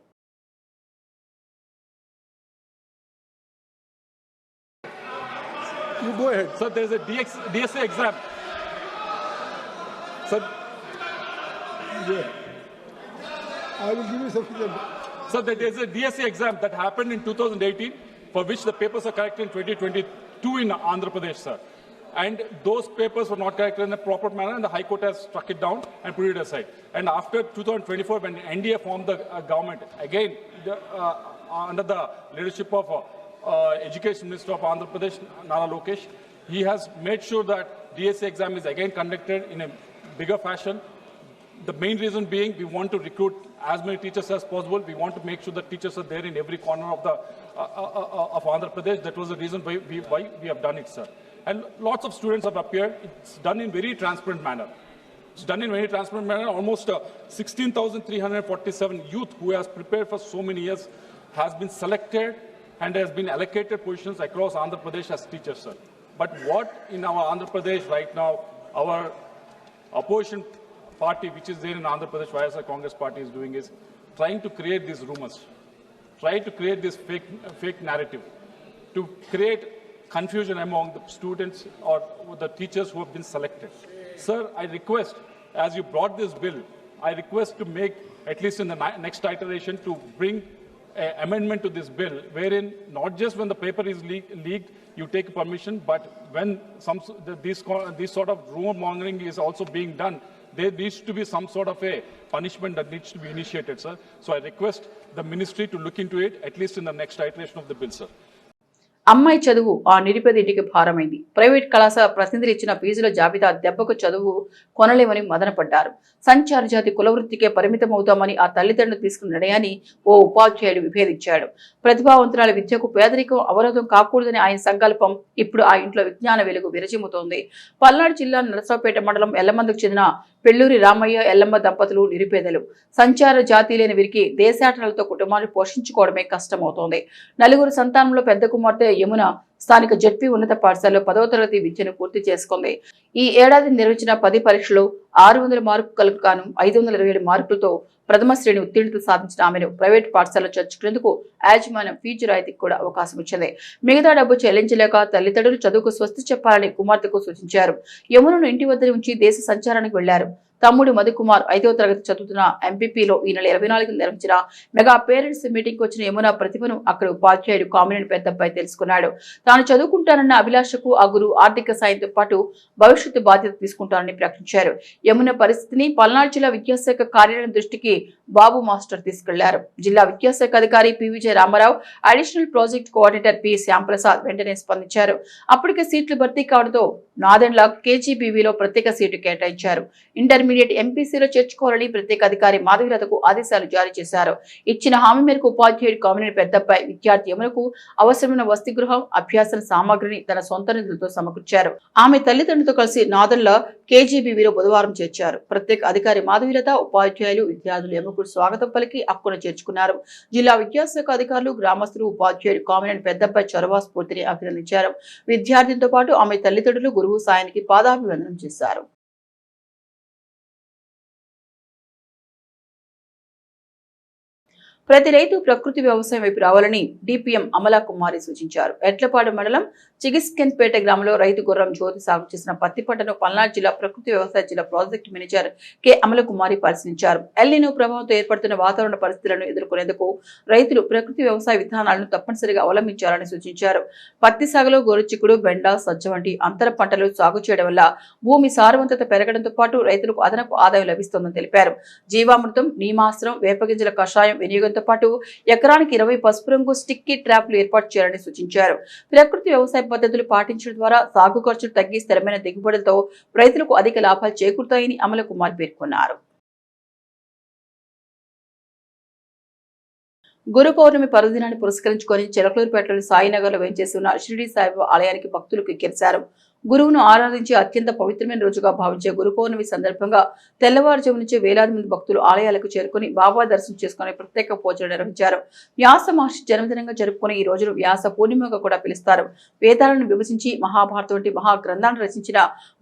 You go ahead. Sir, there is a DSA exam. Sir, I will give you sufficient. sir, there is a DSA exam that happened in 2018 for which the papers are corrected in 2022 in Andhra Pradesh, sir. And those papers were not corrected in a proper manner and the High Court has struck it down and put it aside. And after 2024, when NDA formed the government, again, under the leadership of Education Minister of Andhra Pradesh, Nara Lokesh, he has made sure that DSA exam is again conducted in a bigger fashion. The main reason being we want to recruit as many teachers as possible. We want to make sure that teachers are there in every corner of the of Andhra Pradesh. That was the reason why we have done it, sir. And lots of students have appeared. It's done in very transparent manner. It's done in very transparent manner. Almost 16,347 youth who has prepared for so many years has been selected and has been allocated positions across Andhra Pradesh as teachers, sir. But what in our Andhra Pradesh right now, our opposition party, which is there in Andhra Pradesh, YSR Congress party is doing is trying to create these rumors, try to create this fake narrative, to create confusion among the students or the teachers who have been selected. Sir, I request, as you brought this bill, I request to make, at least in the next iteration, to bring amendment to this bill, wherein not just when the paper is leaked, you take permission, but when this sort of rumor mongering is also being done, there needs to be some sort of a punishment that needs to be initiated, sir. So I request the ministry to look into it, at least in the next iteration of the bill, sir. అమ్మాయి చదువు ఆ నిరుపేద ఇంటికి భారమైంది. Private కళాశాల ప్రతినిధులు ఇచ్చిన ఫీజుల జాబితా దెబ్బకు చదువు కొనలేమని మదనపడ్డారు. సంచార జాతి కులవృత్తికే పరిమితమవుతామని ఆ తల్లిదండ్రులు తీసుకున్న నిర్ణయాన్ని ఓ ఉపాధ్యాయుడు విభేదించాడు. ప్రతిభావంతురాల విద్యకు పేదరికం అవరోధం కాకూడదని ఆయన సంకల్పం ఇప్పుడు ఆ ఇంట్లో విజ్ఞాన వెలుగు విరజిమ్ముతోంది. పల్నాడు జిల్లా నరసరావుపేట మండలం ఎల్లమందుకు చెందిన పెళ్లూరి రామయ్య, ఎల్లమ్మ దంపతులు నిరుపేదలు. సంచార జాతి లేని వీరికి దేశాటనలతో కుటుంబాన్ని పోషించుకోవడమే కష్టమవుతోంది. నలుగురు సంతానంలో పెద్ద కుమార్తె యమున స్థానిక జెడ్పీ ఉన్నత పాఠశాలలో 10వ తరగతి విద్యను పూర్తి చేసుకుంది. ఈ ఏడాది నిర్వహించిన 10 పరీక్షలు 600 మార్కులకు గాను 527 మార్కులతో ప్రథమ శ్రేణి ఉత్తీర్ణత సాధించిన ఆమెను ప్రైవేట్ పాఠశాలలో చేర్చుకునేందుకు యాజమాన్యం ఫీజు రాయితీకి కూడా అవకాశం ఇచ్చింది. మిగతా డబ్బు చెల్లించలేక తల్లిదండ్రులు చదువుకు స్వస్తి చెప్పాలని కుమార్తెకు సూచించారు. యమునను ఇంటి వద్ద ఉంచి దేశ సంచారానికి వెళ్లారు. తమ్ముడు మధుకుమార్ 5వ తరగతి చదువుతున్న ఎంపీపీలో ఈ నెల 24 నిర్వహించిన మెగా పేరెంట్స్ మీటింగ్ వచ్చిన యమున ప్రతిభను అక్కడ ఉపాధ్యాయుడు కామినేని పెద్దబ్బాయి తెలుసుకున్నాడు. తాను చదువుకుంటానన్న అభిలాషకు ఆ గురువు ఆర్థిక సాయంతో పాటు భవిష్యత్తు బాధ్యత తీసుకుంటానని ప్రకటించారు. యమున పరిస్థితిని పల్నాడు జిల్లా విద్యాశాఖ కార్యాలయం దృష్టికి బాబు మాస్టర్ తీసుకెళ్లారు. జిల్లా విద్యాశాఖ అధికారి P Vijaya Ramarao, additional project coordinator P Shyamprasad వెంటనే స్పందించారు. అప్పటికే సీట్లు భర్తీ కావడంతో నాదెండ్ల కేజీబీవీలో ప్రత్యేక సీటు కేటాయించారు. ఇంటర్మీడియట్ ఎంపీసీలో చేర్చుకోవాలని ప్రత్యేక అధికారి మాధవీలతకు ఆదేశాలు జారీ చేశారు. ఇచ్చిన హామీ మేరకు ఉపాధ్యాయుడు కామినేని పెద్దబ్బాయి విద్యార్థి యమునకు అవసరమైన వసతి గృహం, అభ్యాసన సామాగ్రిని తన సొంత నిధులతో సమకూర్చారు. ఆమె తల్లిదండ్రులతో కలిసి నాదెండ్ల కేజీబీవీలో బుధవారం చేర్చారు. ప్రత్యేక అధికారి మాధవీలత, ఉపాధ్యాయులు, విద్యార్థులు యమునకు స్వాగతం పలికి హక్కును చేర్చుకున్నారు. జిల్లా విద్యాశాఖ అధికారులు, గ్రామస్తులు ఉపాధ్యాయుడు కామినేని పెద్దబ్బాయి చొరవ స్ఫూర్తిని అభినందించారు. విద్యార్థినితో పాటు ఆమె తల్లిదండ్రులు గురువు సాయానికి పాదాభివందనం చేశారు. ప్రతి రైతు ప్రకృతి వ్యవసాయం వైపు రావాలని డిపిఎం అమలా కుమారి సూచించారు. ఎట్లపాడు మండలం చిగిస్కెన్పేట గ్రామంలో రైతు గుర్రం జ్యోతి సాగు చేసిన పత్తి పంటను పల్నాడు జిల్లా ప్రకృతి వ్యవసాయ జిల్లా ప్రాజెక్టు మేనేజర్ కె అమల కుమారి పరిశీలించారు. ఎల్నినో ప్రభావంతో ఏర్పడుతున్న వాతావరణ పరిస్థితులను ఎదుర్కొనేందుకు రైతులు ప్రకృతి వ్యవసాయ విధానాలను తప్పనిసరిగా అవలంబించాలని సూచించారు. పత్తి సాగులో గోరుచిక్కుడు, బెండ, సజ్జ వంటి అంతర పంటలు సాగు చేయడం వల్ల భూమి సారవంతత పెరగడంతో పాటు రైతులకు అదనపు ఆదాయం లభిస్తోందని తెలిపారు. జీవామృతం, నీమాస్త్రం, వేపగింజల కషాయం వినియోగంతో పాటు ఎకరానికి 20 పసుపు రంగు స్టిక్కీ ట్రాప్లు ఏర్పాటు చేయాలని సూచించారు. ప్రకృతి వ్యవసాయ పద్ధతులు పాటించడం ద్వారా సాగు ఖర్చులు తగ్గి స్థిరమైన దిగుబడులతో రైతులకు అధిక లాభాలు చేకూరుతాయని అమల కుమార్ పేర్కొన్నారు. గురు పౌర్ణమి పర్వదినాన్ని పురస్కరించుకొని చిలకలూరుపేటలోని సాయినగర్లో వేంచేసి ఉన్న షిరిడి సాయిబాబా ఆలయానికి భక్తులు కిక్కిరిశారు. గురువును ఆరాధించి అత్యంత పవిత్రమైన రోజుగా భావించే గురు పౌర్ణమి సందర్భంగా తెల్లవారుజాము నుంచి వేలాది మంది భక్తులు ఆలయాలకు చేరుకుని బాబా దర్శనం చేసుకుని ప్రత్యేక పూజలు నిర్వహించారు. వ్యాస మహర్షి జన్మదినంగా జరుపుకునే ఈ రోజును వ్యాస పూర్ణిమగా కూడా పిలుస్తారు. వేదాలను విభజించి మహాభారతం వంటి మహాగ్రంథాలను రచించిన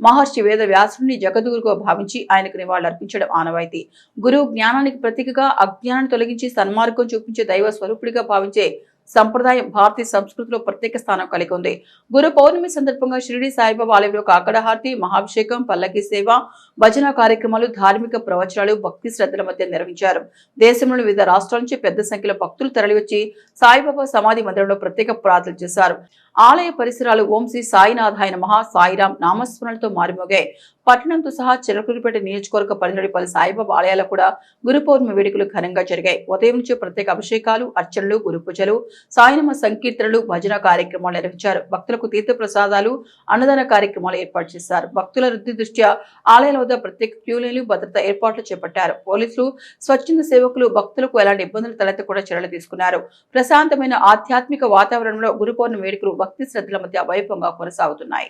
మహర్షి వేద వ్యాసుడిని జగద్గురుగా భావించి ఆయనకు నివాళులర్పించడం ఆనవాయితీ. గురువు జ్ఞానానికి ప్రతీకగా, అజ్ఞానాన్ని తొలగించి సన్మార్గం చూపించే దైవ స్వరూపుడిగా భావించే సంప్రదాయం భారతీయ సంస్కృతిలో ప్రత్యేక స్థానం కలిగి ఉంది. గురు పౌర్ణమి సందర్భంగా షిరిడి సాయిబాబా ఆలయంలో కాకడహారతి, మహాభిషేకం, పల్లకి సేవ, భజన కార్యక్రమాలు, ధార్మిక ప్రవచనాలు భక్తి శ్రద్ధల మధ్య నిర్వహించారు. దేశంలోని వివిధ రాష్ట్రాల నుంచి పెద్ద సంఖ్యలో భక్తులు తరలివచ్చి సాయిబాబా సమాధి మందిరంలో ప్రత్యేక ప్రార్థనలు చేశారు. ఆలయ పరిసరాలు ఓం శ్రీ సాయినాథాయ నమః, సాయిరాం నామస్మరణలతో మారిమోగాయి. పట్టణంతో సహా చిలకలూరుపేట నియోజకవర్గ పరిధిలోని పలు సాయిబాబా ఆలయాల్లో కూడా గురు పౌర్ణమి వేడుకలు ఘనంగా జరిగాయి. ఉదయం నుంచి ప్రత్యేక అభిషేకాలు, అర్చనలు, గురు పూజలు, సాయినామ సంకీర్తనలు, భజన కార్యక్రమాలు నిర్వహించారు. భక్తులకు తీర్థ ప్రసాదాలు, అన్నదాన కార్యక్రమాలు ఏర్పాటు చేశారు. భక్తుల వృద్ధి దృష్ట్యా ఆలయాల వద్ద ప్రత్యేక క్యూలైన్లు, భద్రతా ఏర్పాట్లు చేపట్టారు. పోలీసులు, స్వచ్ఛంద సేవకులు భక్తులకు ఎలాంటి ఇబ్బందులు తలెత్తకుండా చర్యలు తీసుకున్నారు. ప్రశాంతమైన ఆధ్యాత్మిక వాతావరణంలో గురు పౌర్ణమి వేడుకలు భక్తి శ్రద్ధల మధ్య వైభవంగా కొనసాగుతున్నాయి.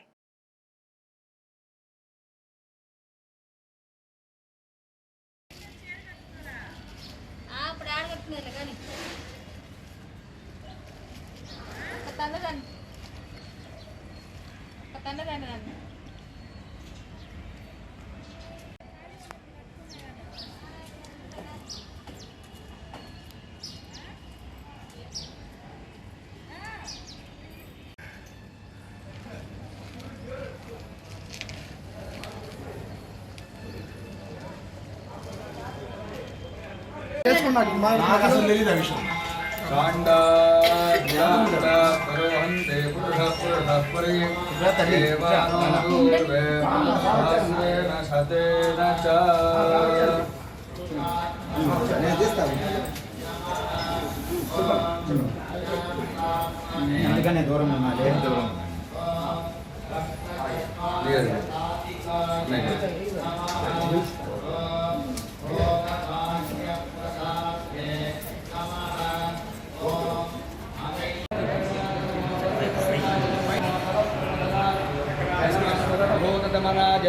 నాకు అసలు తెలియదు ఆ విషయం. అందుకనే దూరం ఉన్నా దూరం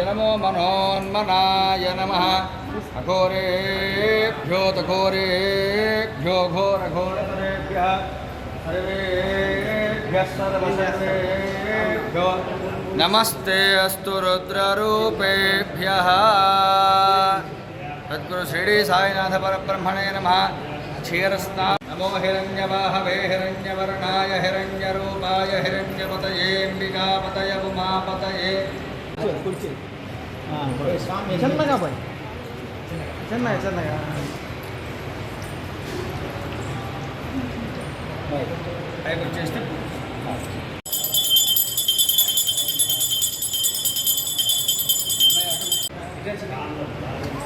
నమో మనోన్మనాయ నమః. అఘోరేభ్యో ఘోరఘోరతరేభ్యः సర్వేభ్యः सर्वसर्वेभ्यो नमस्ते अस्तु रुद्ररूपेभ्यः। सद्गुरु शिरडी साईनाथ परब्रह्मणे नमः। क्षीरस्नान नमो हिरण्यवाहवे हिरण्यवर्णाय हिरण्यरूपाय हिरण्यपतये अंबिकापतय उमापतये। చిన్నగా పోయి చిన్నగా పైకి వచ్చేస్తే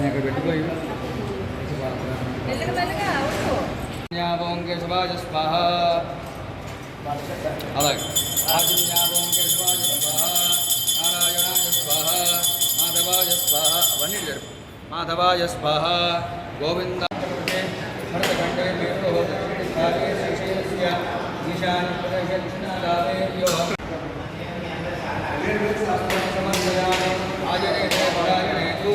ఇక్కడ పెట్టుకోయి కేశవాయ స్వాహ. అలాగే కేశవాయ స్వాహ, నారాయణాయ స్వాహ, మాధవాయ స్వాహ. అవన్నీ జరుపు. మాధవాయ స్వాహ. గోవింద భరతఖండే ఈశాన్య ప్రదేశ కృష్ణాదావేభ్యో సమర్పయామి. ఆజనేతే పరాయణేతు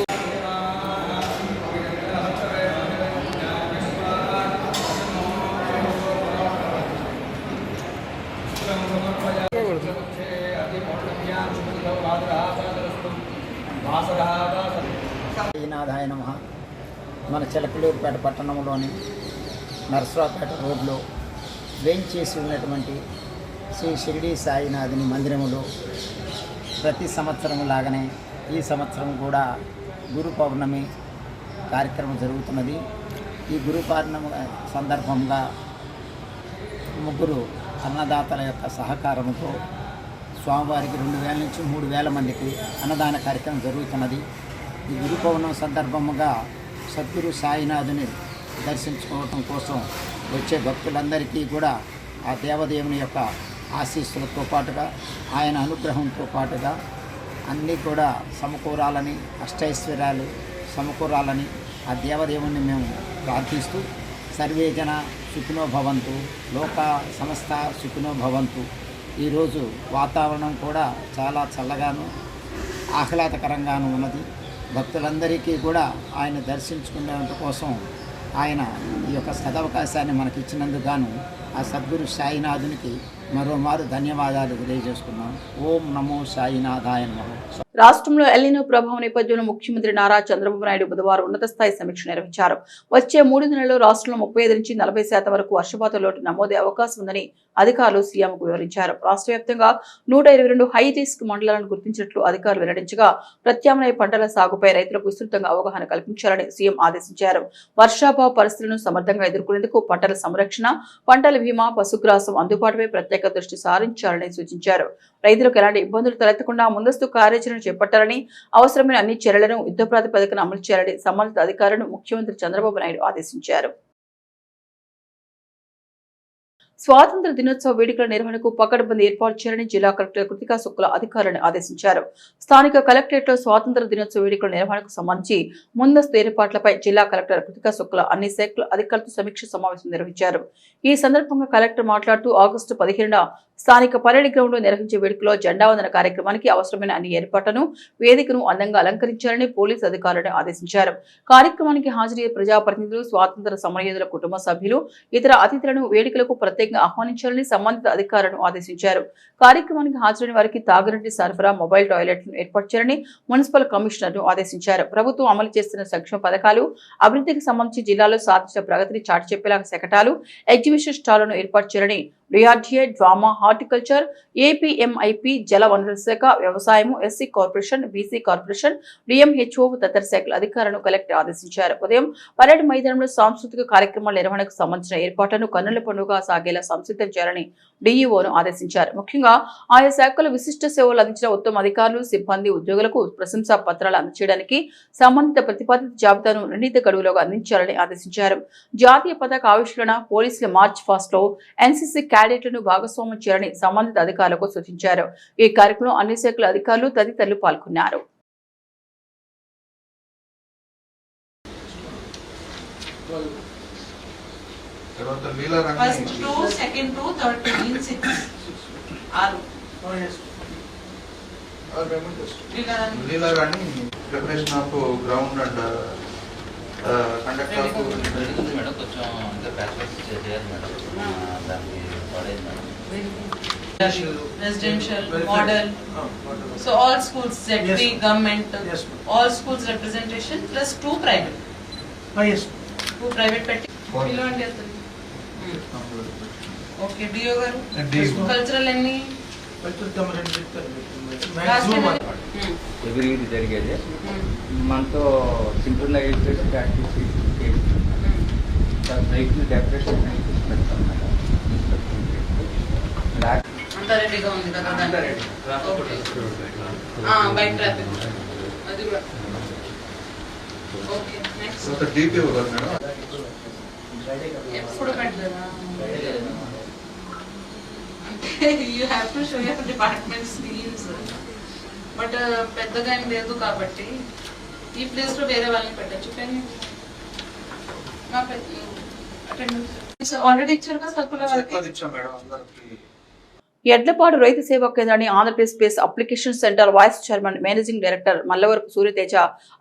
సాయినాథాయ నమః. మన చిలకలూరుపేట పట్టణంలోని నరసరావుపేట రోడ్లో వేంచేసి ఉన్నటువంటి శ్రీ షిరిడి సాయినాథుని మందిరములో ప్రతి సంవత్సరం లాగానే ఈ సంవత్సరం కూడా గురు పౌర్ణమి కార్యక్రమం జరుగుతున్నది. ఈ గురు పౌర్ణమి సందర్భంగా ముగ్గురు అన్నదాతల యొక్క సహకారంతో స్వామివారికి 2000 నుంచి 3000 మందికి అన్నదాన కార్యక్రమం జరుగుతున్నది. ఈ గురు పౌర్ణమి సందర్భముగా సద్గురు సాయినాథుని దర్శించుకోవటం కోసం వచ్చే భక్తులందరికీ కూడా ఆ దేవదేవుని యొక్క ఆశీస్సులతో పాటుగా ఆయన అనుగ్రహంతో పాటుగా అన్నీ కూడా సమకూరాలని, అష్టైశ్వర్యాలు సమకూరాలని ఆ దేవదేవుని మేము ప్రార్థిస్తూ సర్వే జన సుఖినో భవంతు, లోక సమస్త సుఖినో భవంతు. ఈరోజు వాతావరణం కూడా చాలా చల్లగాను ఆహ్లాదకరంగాను ఉన్నది. భక్తులందరికీ కూడా ఆయన దర్శించుకునేంత కోసం ఆయన ఈ యొక్క సదవకాశాన్ని మనకి ఇచ్చినందుకు గాను ఆ సద్గురు సాయినాథునికి మరోమారు ధన్యవాదాలు తెలియజేసుకున్నాం. ఓం నమో సాయినాథాయ నమః. రాష్ట్రంలో ఎల్నినో ప్రభావం నేపథ్యంలో ముఖ్యమంత్రి నారా చంద్రబాబు నాయుడు బుధవారం ఉన్నత స్థాయి సమీక్ష నిర్వహించారు. వచ్చే 3 నెలల్లో రాష్ట్రంలో 35 నుంచి 40% వరకు వర్షపాతం లోటు నమోదే అవకాశం ఉందని అధికారులు సీఎంకు వివరించారు. రాష్ట్ర వ్యాప్తంగా 122 హై రిస్క్ మండలాలను గుర్తించినట్లు అధికారులు వెల్లడించగా ప్రత్యామ్నాయ పంటల సాగుపై రైతులకు విస్తృతంగా అవగాహన కల్పించాలని సీఎం ఆదేశించారు. వర్షాభావ పరిస్థితులను సమర్థంగా ఎదుర్కొనేందుకు పంటల సంరక్షణ, పంటల బీమా, పశుగ్రాసం అందుబాటుపై ప్రత్యేక దృష్టి సారించాలని సూచించారు. రైతులకు ఎలాంటి ఇబ్బందులు తలెత్తకుండా ముందస్తు కార్యాచరణ చేపట్టాలని, అవసరమైన అన్ని చర్యలను యుద్ధ ప్రాతిపదికన అమలు చేయాలని సంబంధిత అధికారులను ముఖ్యమంత్రి చంద్రబాబు నాయుడు ఆదేశించారు. స్వాతంత్ర దినోత్సవ వేడుకల నిర్వహణకు పకడ్బందీ ఏర్పాటు చేయాలని జిల్లా కలెక్టర్ కృతికా శుక్లా అధికారులను ఆదేశించారు. స్థానిక కలెక్టరేట్ లో స్వాతంత్ర దినోత్సవ వేడుకల నిర్వహణకు సంబంధించి ముందస్తు ఏర్పాట్లపై జిల్లా కలెక్టర్ కృతికా శుక్లా అన్ని శాఖల అధికారులతో సమీక్ష సమావేశం నిర్వహించారు. ఈ సందర్భంగా కలెక్టర్ మాట్లాడుతూ ఆగస్టు 15న స్థానిక పరేడ్ గ్రౌండ్ లో నిర్వహించే వేడుకలో జెండా వందన కార్యక్రమానికి అవసరమైన అన్ని ఏర్పాట్లను, వేదికను అందంగా అలంకరించాలని పోలీసు అధికారులను ఆదేశించారు. కార్యక్రమానికి హాజరయ్యే ప్రజాప్రతినిధులు, స్వాతంత్ర సమరయోధుల కుటుంబ సభ్యులు, ఇతర అతిథులను వేడుకలకు ప్రత్యేకంగా ఆహ్వానించాలని సంబంధిత అధికారులను ఆదేశించారు. కార్యక్రమానికి హాజరైన వారికి తాగునీటి సరఫరా, మొబైల్ టాయిలెట్లను ఏర్పాటు చేయాలని మున్సిపల్ కమిషనర్ను ఆదేశించారు. ప్రభుత్వం అమలు చేస్తున్న సంక్షేమ పథకాలు, అభివృద్ధికి సంబంధించి జిల్లాలో సాధించిన ప్రగతిని చాటి చెప్పేలాగా శకటాలు, ఎగ్జిబిషన్ స్టాళ్లను ఏర్పాటు చేయాలని డిఆర్డీఏ, డ్రామా, హార్టికల్చర్, ఏపీఎంఐపీ, జల వనరుల శాఖ, వ్యవసాయం, SC corporation, BC corporation, DMHO తదితర శాఖల అధికారులను కలెక్టర్ ఆదేశించారు. ఉదయం పరేడ్ మైదానంలో సాంస్కృతిక కార్యక్రమాల నిర్వహణకు సంబంధించిన ఏర్పాట్లను కన్నుల పండుగ సాగేలా సంసిద్ధం చేయాలని డీఈఓను ఆదేశించారు. ముఖ్యంగా ఆయా శాఖలు విశిష్ట సేవలు అందించిన ఉత్తమ అధికారులు, సిబ్బంది, ఉద్యోగులకు ప్రశంసా పత్రాలు అందజేయడానికి సంబంధిత ప్రతిపాదిత జాబితాను నిర్ణీత గడువులోగా అందించాలని ఆదేశించారు. జాతీయ పతాక ఆవిష్కరణ, పోలీసుల మార్చ్ ఫాస్ట్ లో ఎన్సీసీ క్యాడెట్లను భాగస్వామ్యం చేయాలని సంబంధిత అధికారులకు సూచించారు. ఈ కార్యక్రమంలో అన్ని శాఖల అధికారులు తదితరులు పాల్గొన్నారు. Preparation of ground and conduct of madam కొంచెం ఇంకా ప్రాక్టీస్ చేయాలి మేడం దానికి madam residential, model. So all schools, ZP, government, all schools representation plus 2 private. Yes. 2 private petti. Below and okay, DO garu. Cultural any. Every week జరిగేది మనతో synchronisation practice vehicle decoration పెడతాం madam. అంతా రెడీగా ఉంది కదా దానికి. Bike traffic అది కూడా. ఓకే నెక్స్ట్ ఎప్పుడు పెట్టలేదా? You have to show your department schemes. But పెద్దగా ఏం లేదు కాబట్టి ఈ ప్లేస్ లో వేరే వాళ్ళని పెట్టచ్చు. కానీ మా అటెండెన్స్ ఆల్రెడీ ఇచ్చారు కదా సర్కులర్ వాళ్ళకి. ఎడ్లపాడు రైతు సేవా కేంద్రాన్ని Andhra Pradesh space application centre vice chairman managing director Mallavarapu Suryateja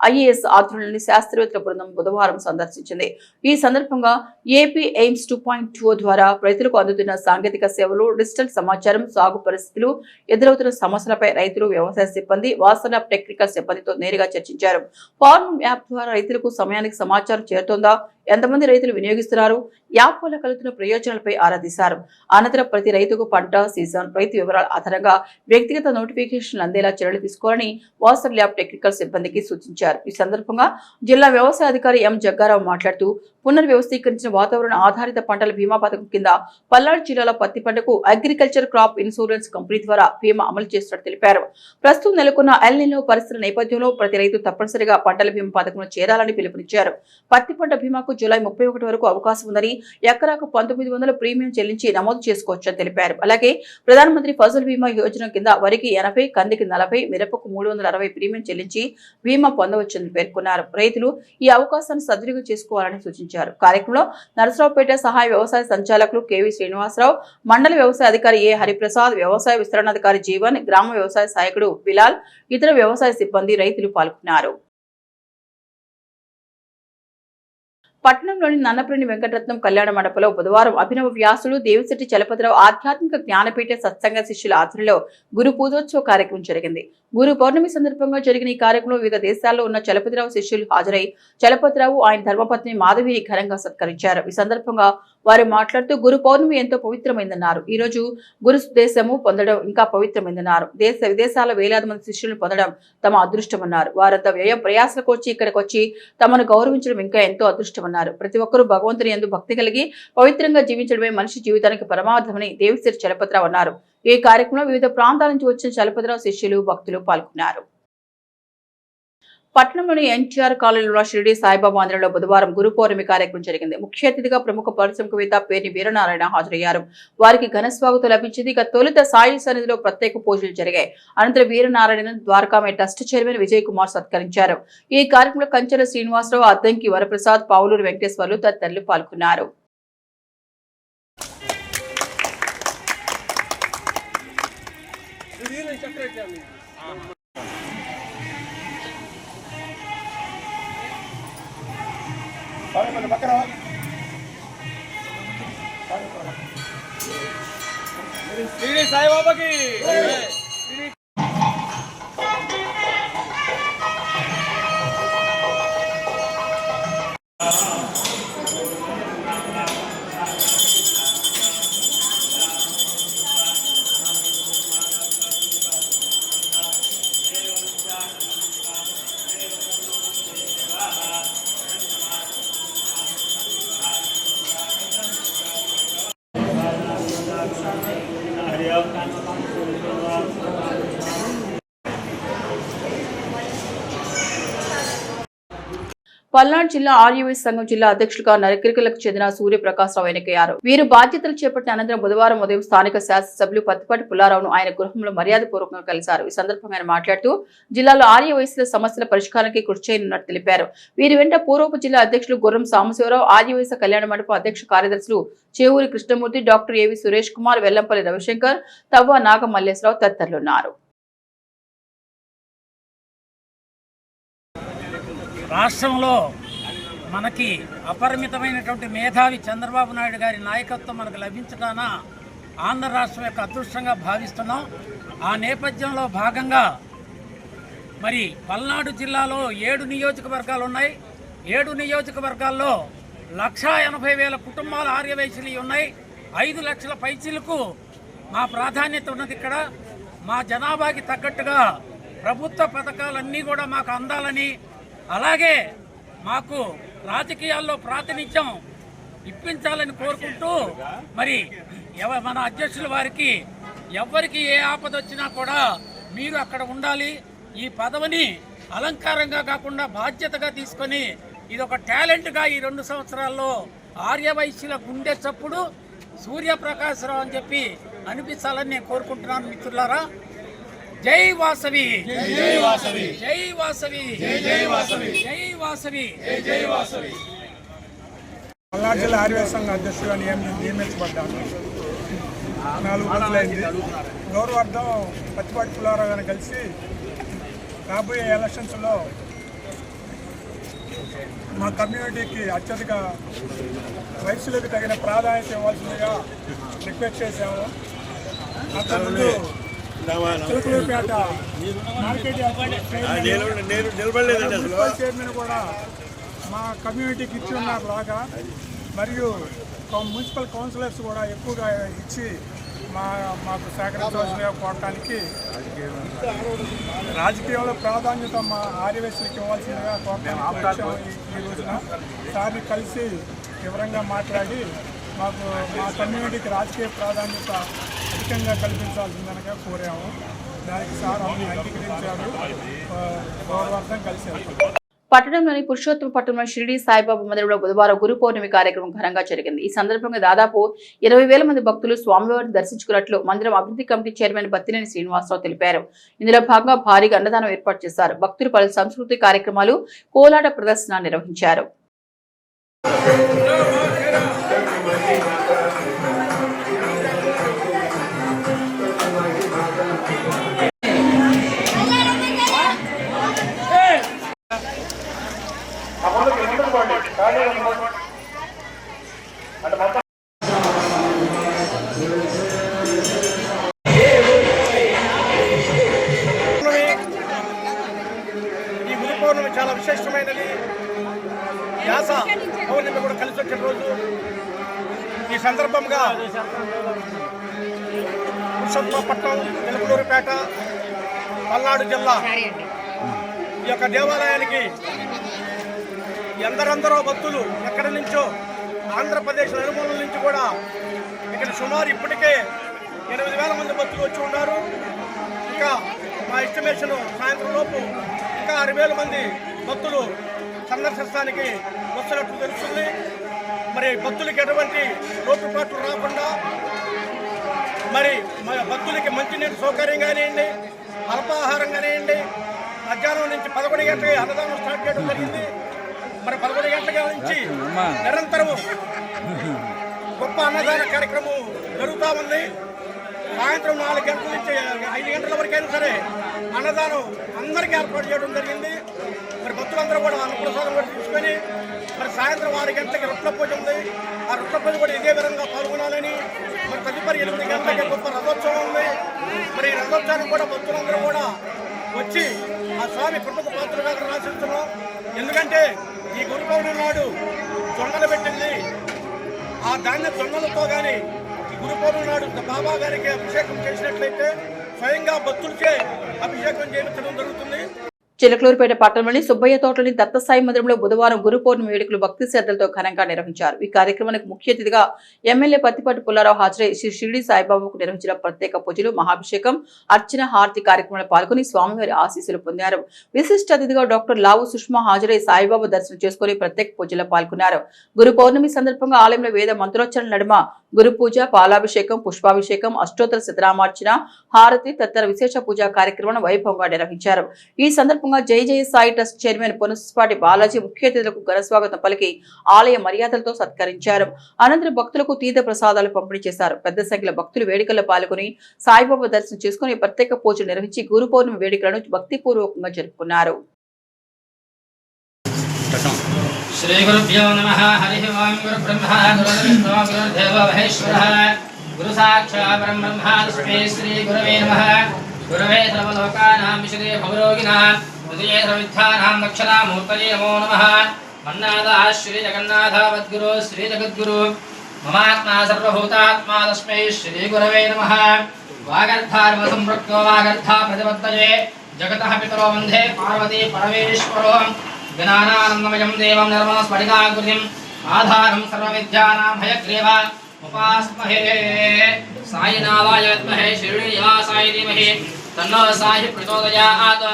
IAS ఆధ్వర్యంలోని శాస్త్రవేత్తల బృందం బుధవారం సందర్శించింది. ఈ సందర్భంగా ఏపీ ఎయిమ్స్ 2.2 ద్వారా రైతులకు అందుతున్న సాంకేతిక సేవలు, డిజిటల్ సమాచారం, సాగు పరిస్థితులు, ఎదురవుతున్న సమస్యలపై రైతులు, వ్యవసాయ సిబ్బంది, వాసన టెక్నికల్ సిబ్బందితో నేరుగా చర్చించారు. ఫార్మ్ యాప్ ద్వారా రైతులకు సమయానికి సమాచారం చేరుతోందా, ఎంతమంది రైతులు వినియోగిస్తున్నారు, యాప్ వల్ల కలుగుతున్న ప్రయోజనాలపై ఆరా తీశారు. అనంతరం ప్రతి రైతుకు పంట, సీజన్, రైతు వివరాల ఆధారంగా వ్యక్తిగత నోటిఫికేషన్లు అందేలా చర్యలు తీసుకోవాలని వాసర్ ల్యాబ్ టెక్నికల్ సిబ్బందికి సూచించారు. ఈ సందర్భంగా జిల్లా వ్యవసాయ అధికారి ఎం జగ్గారావు మాట్లాడుతూ పునర్వ్యవస్థీకరించిన వాతావరణ ఆధారిత పంటల బీమా పథకం కింద పల్నాడు జిల్లాలో పత్తి పంటకు అగ్రికల్చర్ క్రాప్ ఇన్సూరెన్స్ కంపెనీ ద్వారా బీమా అమలు చేస్తున్నట్టు తెలిపారు. ప్రస్తుతం నెలకొన్న ఎల్ నినో పరిస్థితుల నేపథ్యంలో ప్రతి రైతు తప్పనిసరిగా పంటల బీమా పథకంలో చేరాలని పిలుపునిచ్చారు. పత్తి పంట బీమాకు జూలై 31 వరకు అవకాశం ఉందని, ఎకరాకు 1900 ప్రీమియం చెల్లించి నమోదు చేసుకోవచ్చని తెలిపారు. అలాగే ప్రధానమంత్రి ఫసల్ బీమా యోజన కింద వరికి 80, కందికి 40, మిరపకు 360 ప్రీమియం చెల్లించి బీమా పొందవచ్చని పేర్కొన్నారు. రైతులు ఈ అవకాశాన్ని సద్వినియోగం చేసుకోవాలని సూచించారు. కార్యక్రమంలో నరసరావుపేట సహాయ వ్యవసాయ సంచాలకులు కెవి శ్రీనివాసరావు, మండల వ్యవసాయ అధికారి ఏ హరిప్రసాద్, వ్యవసాయ విస్తరణాధికారి జీవన్, గ్రామ వ్యవసాయ సహాయకుడు బిలాల్, ఇతర వ్యవసాయ సిబ్బంది, రైతులు పాల్గొన్నారు. పట్టణంలోని నన్నప్రేణి వెంకటరత్నం కళ్యాణ మండపంలో బుధవారం అభినవ వ్యాసుడు దేవిశెట్టి చలపతిరావు ఆధ్యాత్మిక జ్ఞానపీఠ సత్సంగ శిష్యుల ఆధ్వర్యంలో గురు పూజోత్సవ కార్యక్రమం జరిగింది. గురు పౌర్ణమి సందర్భంగా జరిగిన ఈ కార్యక్రమంలో వివిధ దేశాల్లో ఉన్న చలపతిరావు శిష్యులు హాజరై చలపతిరావు, ఆయన ధర్మపత్ని మాధవిని ఘనంగా సత్కరించారు. ఈ సందర్భంగా వారు మాట్లాడుతూ గురు పౌర్ణమి ఎంతో పవిత్రమైందన్నారు. ఈ రోజు గురు దేశము పొందడం ఇంకా పవిత్రమైందన్నారు. దేశ విదేశాల వేలాది మంది శిష్యులను పొందడం తమ అదృష్టమన్నారు. వారంతా వ్యయం ప్రయాసలకు వచ్చి ఇక్కడికి వచ్చి తమను గౌరవించడం ఇంకా ఎంతో అదృష్టమన్నారు. ప్రతి ఒక్కరూ భగవంతుని యందు భక్తి కలిగి పవిత్రంగా జీవించడమే మనిషి జీవితానికి పరమార్థమని దేవిశెట్టి చలపతిరావు అన్నారు. ఈ కార్యక్రమంలో వివిధ ప్రాంతాల నుంచి వచ్చిన చలపతిరావు శిష్యులు, భక్తులు పాల్గొన్నారు. పట్టణంలోని ఎన్టీఆర్ కాలనీలో షిరిడి సాయిబాబా మందిరంలో బుధవారం గురు పౌర్ణమి కార్యక్రమం జరిగింది. ముఖ్య అతిథిగా ప్రముఖ పారిశ్రామికవేత్త పేర్ని వీరనారాయణ హాజరయ్యారు. వారికి ఘన స్వాగతం లభించింది. ఇక తొలుత సాయి సన్నిధిలో ప్రత్యేక పూజలు జరిగాయి. అనంతరం వీరనారాయణ ద్వారకామే ట్రస్ట్ చైర్మన్ విజయ్ కుమార్ సత్కరించారు. ఈ కార్యక్రమంలో కంచెల శ్రీనివాసరావు, అద్దంకి వరప్రసాద్, పావులూరు వెంకటేశ్వర్లు తదితరులు పాల్గొన్నారు. సాయిబాబాకి పల్నాడు జిల్లా ఆర్యవైశ్య సంఘం జిల్లా అధ్యక్షులుగా నరికిరికలకు చెందిన సూర్యప్రకాశరావు ఎన్నికయ్యారు. వీరు బాధ్యతలు చేపట్టిన అనంతరం బుధవారం ఉదయం స్థానిక శాసనసభ్యులు పత్తిపాటి పుల్లారావును ఆయన గృహంలో మర్యాదపూర్వకంగా కలిశారు. ఈ సందర్భంగా ఆయన మాట్లాడుతూ జిల్లాలో ఆర్యవైశ్యుల సమస్యల పరిష్కారానికి కృషి చేయనున్నట్టు తెలిపారు. వీరి వెంట పూర్వపు జిల్లా అధ్యక్షులు గుర్రం సాంబశివరావు, ఆర్యవైశ్య కళ్యాణ మండపం అధ్యక్ష కార్యదర్శులు చేవూరి కృష్ణమూర్తి, డాక్టర్ ఏవి సురేష్ కుమార్, వెల్లంపల్లి రవిశంకర్, తవ్వ నాగమల్లేశ్వరరావు తదితరులున్నారు. రాష్ట్రంలో మనకి అపరిమితమైనటువంటి మేధావి చంద్రబాబు నాయుడు గారి నాయకత్వం మనకు లభించడాన ఆంధ్ర రాష్ట్రం యొక్క అదృష్టంగా భావిస్తున్నాం. ఆ నేపథ్యంలో భాగంగా మరి పల్నాడు జిల్లాలో 7 నియోజకవర్గాలు ఉన్నాయి. 7 నియోజకవర్గాల్లో 1,80,000 కుటుంబాలు ఆర్యవైశ్యులు ఉన్నాయి. 5 లక్షల పైచీలకు మా ప్రాధాన్యత ఉన్నది. ఇక్కడ మా జనాభాకి తగ్గట్టుగా ప్రభుత్వ పథకాలన్నీ కూడా మాకు అందాలని, అలాగే మాకు రాజకీయాల్లో ప్రాతినిధ్యం ఇప్పించాలని కోరుకుంటూ మరి మన అధ్యక్షుల వారికి ఎవరికి ఏ ఆపద వచ్చినా కూడా మీరు అక్కడ ఉండాలి. ఈ పదవిని అలంకారంగా కాకుండా బాధ్యతగా తీసుకొని ఇది ఒక టాలెంట్గా ఈ 2 సంవత్సరాల్లో ఆర్యవైశ్యుల గుండె చప్పుడు సూర్యప్రకాశరావు అని చెప్పి అనిపించాలని నేను కోరుకుంటున్నాను. మిత్రులారా, జై వాసవి, జై వాసవి, జై వాసవి, జై వాసవి, జై వాసవి, జై వాసవి. పల్నాడు జిల్లా ఆర్యవైశ్య సంఘ అధ్యక్షుడిగా నియమించబడ్డాను. 4 రోజులైంది. గౌరవార్థం పత్తిపాటి పుల్లారావు గారిని కలిసి రాబోయే ఎలక్షన్స్లో మా కమ్యూనిటీకి అత్యధిక వయసులకు తగిన ప్రాధాన్యత ఇవ్వాల్సిందిగా రిక్వెస్ట్ చేశాము. అంతకుముందు చిలకలూరుపేట మార్కెట్ చైర్మన్ కూడా మా కమ్యూనిటీకి ఇచ్చి ఉన్నారు లాగా, మరియు మున్సిపల్ కౌన్సిలర్స్ కూడా ఎక్కువగా ఇచ్చి మాకు సహకరించవలసిందిగా కోరటానికి, రాజకీయంలో ప్రాధాన్యత మా ఆర్యవైశ్యులకు ఇవ్వాల్సిందిగా కోరటానికి ఈ రోజున సార్ని కలిసి వివరంగా మాట్లాడి మాకు మా కమ్యూనిటీకి రాజకీయ ప్రాధాన్యత అధికంగా కల్పించాల్సిందనగా కోరాము. దానికి సార్ అంగీకరించారు. గౌరవార్థం కలిసి వెళ్తాం. పట్టణంలోని పురుషోత్తమ పట్టణంలో షిరిడి సాయిబాబా మందిరంలో బుధవారం గురు పౌర్ణమి కార్యక్రమం ఘనంగా జరిగింది. ఈ సందర్భంగా దాదాపు 20,000 మంది భక్తులు స్వామివారిని దర్శించుకున్నట్లు మందిరం అభివృద్ధి కమిటీ చైర్మన్ బత్తినేని శ్రీనివాసరావు తెలిపారు. ఇందులో భాగంగా భారీగా అన్నదానం ఏర్పాటు చేశారు. భక్తులు పలు సంస్కృతి కార్యక్రమాలు, కోలాట ప్రదర్శన నిర్వహించారు. ఈ గురు పౌర్ణమి చాలా విశేషమైనది. వ్యాస పౌర్ణమి కూడా కలిసి వచ్చిన రోజు. ఈ సందర్భంగా పురుషోత్తమపట్నం, చిలకలూరుపేట, పల్నాడు జిల్లా ఈ యొక్క దేవాలయానికి ఎందరందరో భక్తులు ఎక్కడి నుంచో ఆంధ్రప్రదేశ్ నలుమూలల నుంచి కూడా ఇక్కడ సుమారు ఇప్పటికే 8,000 మంది భక్తులు వచ్చి ఉన్నారు. ఇంకా మా ఎస్టిమేషన్ సాయంత్రం లోపు ఇంకా 6,000 మంది భక్తులు సందర్శించడానికి వస్తున్నట్టు తెలుస్తుంది. మరి భక్తులకి ఎటువంటి లోటుపాట్లు రాకుండా మరి భక్తులకి మంచినీటి సౌకర్యం కానివ్వండి, అల్పాహారం కానివ్వండి, మధ్యాహ్నం నుంచి 11 గంటలకి అన్నదానం స్టార్ట్ చేయడం జరిగింది. మరి 11 గంటల నుంచి నిరంతరము గొప్ప అన్నదాన కార్యక్రమం జరుగుతూ ఉంది. సాయంత్రం 4 గంటల నుంచి 5 గంటల వరకైనా సరే అన్నదానం అందరికీ ఏర్పాటు చేయడం జరిగింది. మరి భక్తులందరూ కూడా అన్నప్రసాదం కూడా తీసుకొని మరి సాయంత్రం 6 గంటలకి రొట్టెల పూజ ఉంది. ఆ రొట్టెల పూజ కూడా ఇదే విధంగా పాల్గొనాలని, మరి తదుపరి 8 గంటలకి గొప్ప రథోత్సవం ఉంది. మరి ఈ రథోత్సవానికి కూడా భక్తులందరూ కూడా వచ్చి ఆ స్వామి కృపకు పాత్రగా ఆశిస్తున్నాం. ఎందుకంటే ఈ గురు పౌర్ణమి నాడు జొన్నలు పెట్టింది. ఆ ధాన్య జొన్నలతో కానీ ఈ గురు పౌర్ణమి నాడు బాబా గారికి అభిషేకం చేసినట్లయితే స్వయంగా భక్తులచే అభిషేకం చేయించడం జరుగుతుంది. చిలకలూరుపేట పట్టణంలోని సుబ్బయ్య తోటలోని దత్తసాయి మందిరంలో బుధవారం గురు పౌర్ణమి వేడుకలు భక్తి శ్రద్ధలతో ఘనంగా నిర్వహించారు. ఈ కార్యక్రమానికి ముఖ్య అతిథిగా ఎమ్మెల్యే పత్తిపాటి పుల్లారావు హాజరై శ్రీ షిరిడి సాయిబాబాకు నిర్వహించిన ప్రత్యేక పూజలు, మహాభిషేకం, అర్చన, హారతి కార్యక్రమంలో పాల్గొని స్వామివారి ఆశీస్సులు పొందారు. విశిష్ట అతిథిగా డాక్టర్ లావు సుష్మా హాజరై సాయిబాబా దర్శనం చేసుకుని ప్రత్యేక పూజలో పాల్గొన్నారు. గురు పౌర్ణమి సందర్భంగా ఆలయంలో వేద మంత్రోచ్చరణ నడుమ గురు పూజ, పాలాభిషేకం, పుష్పాభిషేకం, అష్టోత్తర శతనామార్చన, హారతి తదితర విశేష పూజా కార్యక్రమాలను వైభవంగా నిర్వహించారు. ఈ సందర్భంగా జై జై సాయి ట్రస్ట్ చైర్మన్ పునస్పాటి బాలాజీ ముఖ్య అతిథులకు ఘనస్వాగతం పలికి ఆలయ మర్యాదలతో సత్కరించారు. అనంతరం భక్తులకు తీర్థ ప్రసాదాలు పంపిణీ చేశారు. పెద్ద సంఖ్యలో భక్తులు వేడుకల్లో పాల్గొని సాయిబాబా దర్శనం చేసుకుని ప్రత్యేక పూజలు నిర్వహించి గురు పౌర్ణమి వేడుకలను భక్తిపూర్వకంగా జరుపుకున్నారు. శ్రీ గురుభ్యో నమః. హరి ఓం. గురు బ్రహ్మ గురు విష్ణు గురు దేవో మహేశ్వరః. गुरु साक्षात् परब्रह्म तस्मै श्री गुरवे नमः। गुरवे सर्वलोकानां विशदे भवरोगिणां हृदये सर्वविद्यानां दक्षिणामूर्तये नमो नमः। मन्नाथः श्री जगन्नाथ वद्गुरु श्री जगद्गुरु ममात्मा सर्वभूतात्मा तस्मै श्री गुरवे नमः। वागर्धार्व संपृक्तो वागर्धा प्रतिपत्तये जगतः पितरो वन्दे पार्वती परमेश्वरो। ज्ञानानन्दमयं देवं निर्मलस्फटिकाकृतिम् आधारं सर्वविद्यानां हयग्रीवा उपास्महे। साईनाथाय विद्महे शिरडीनिवासाय धीमहि तन्नो साई प्रचोदयात्।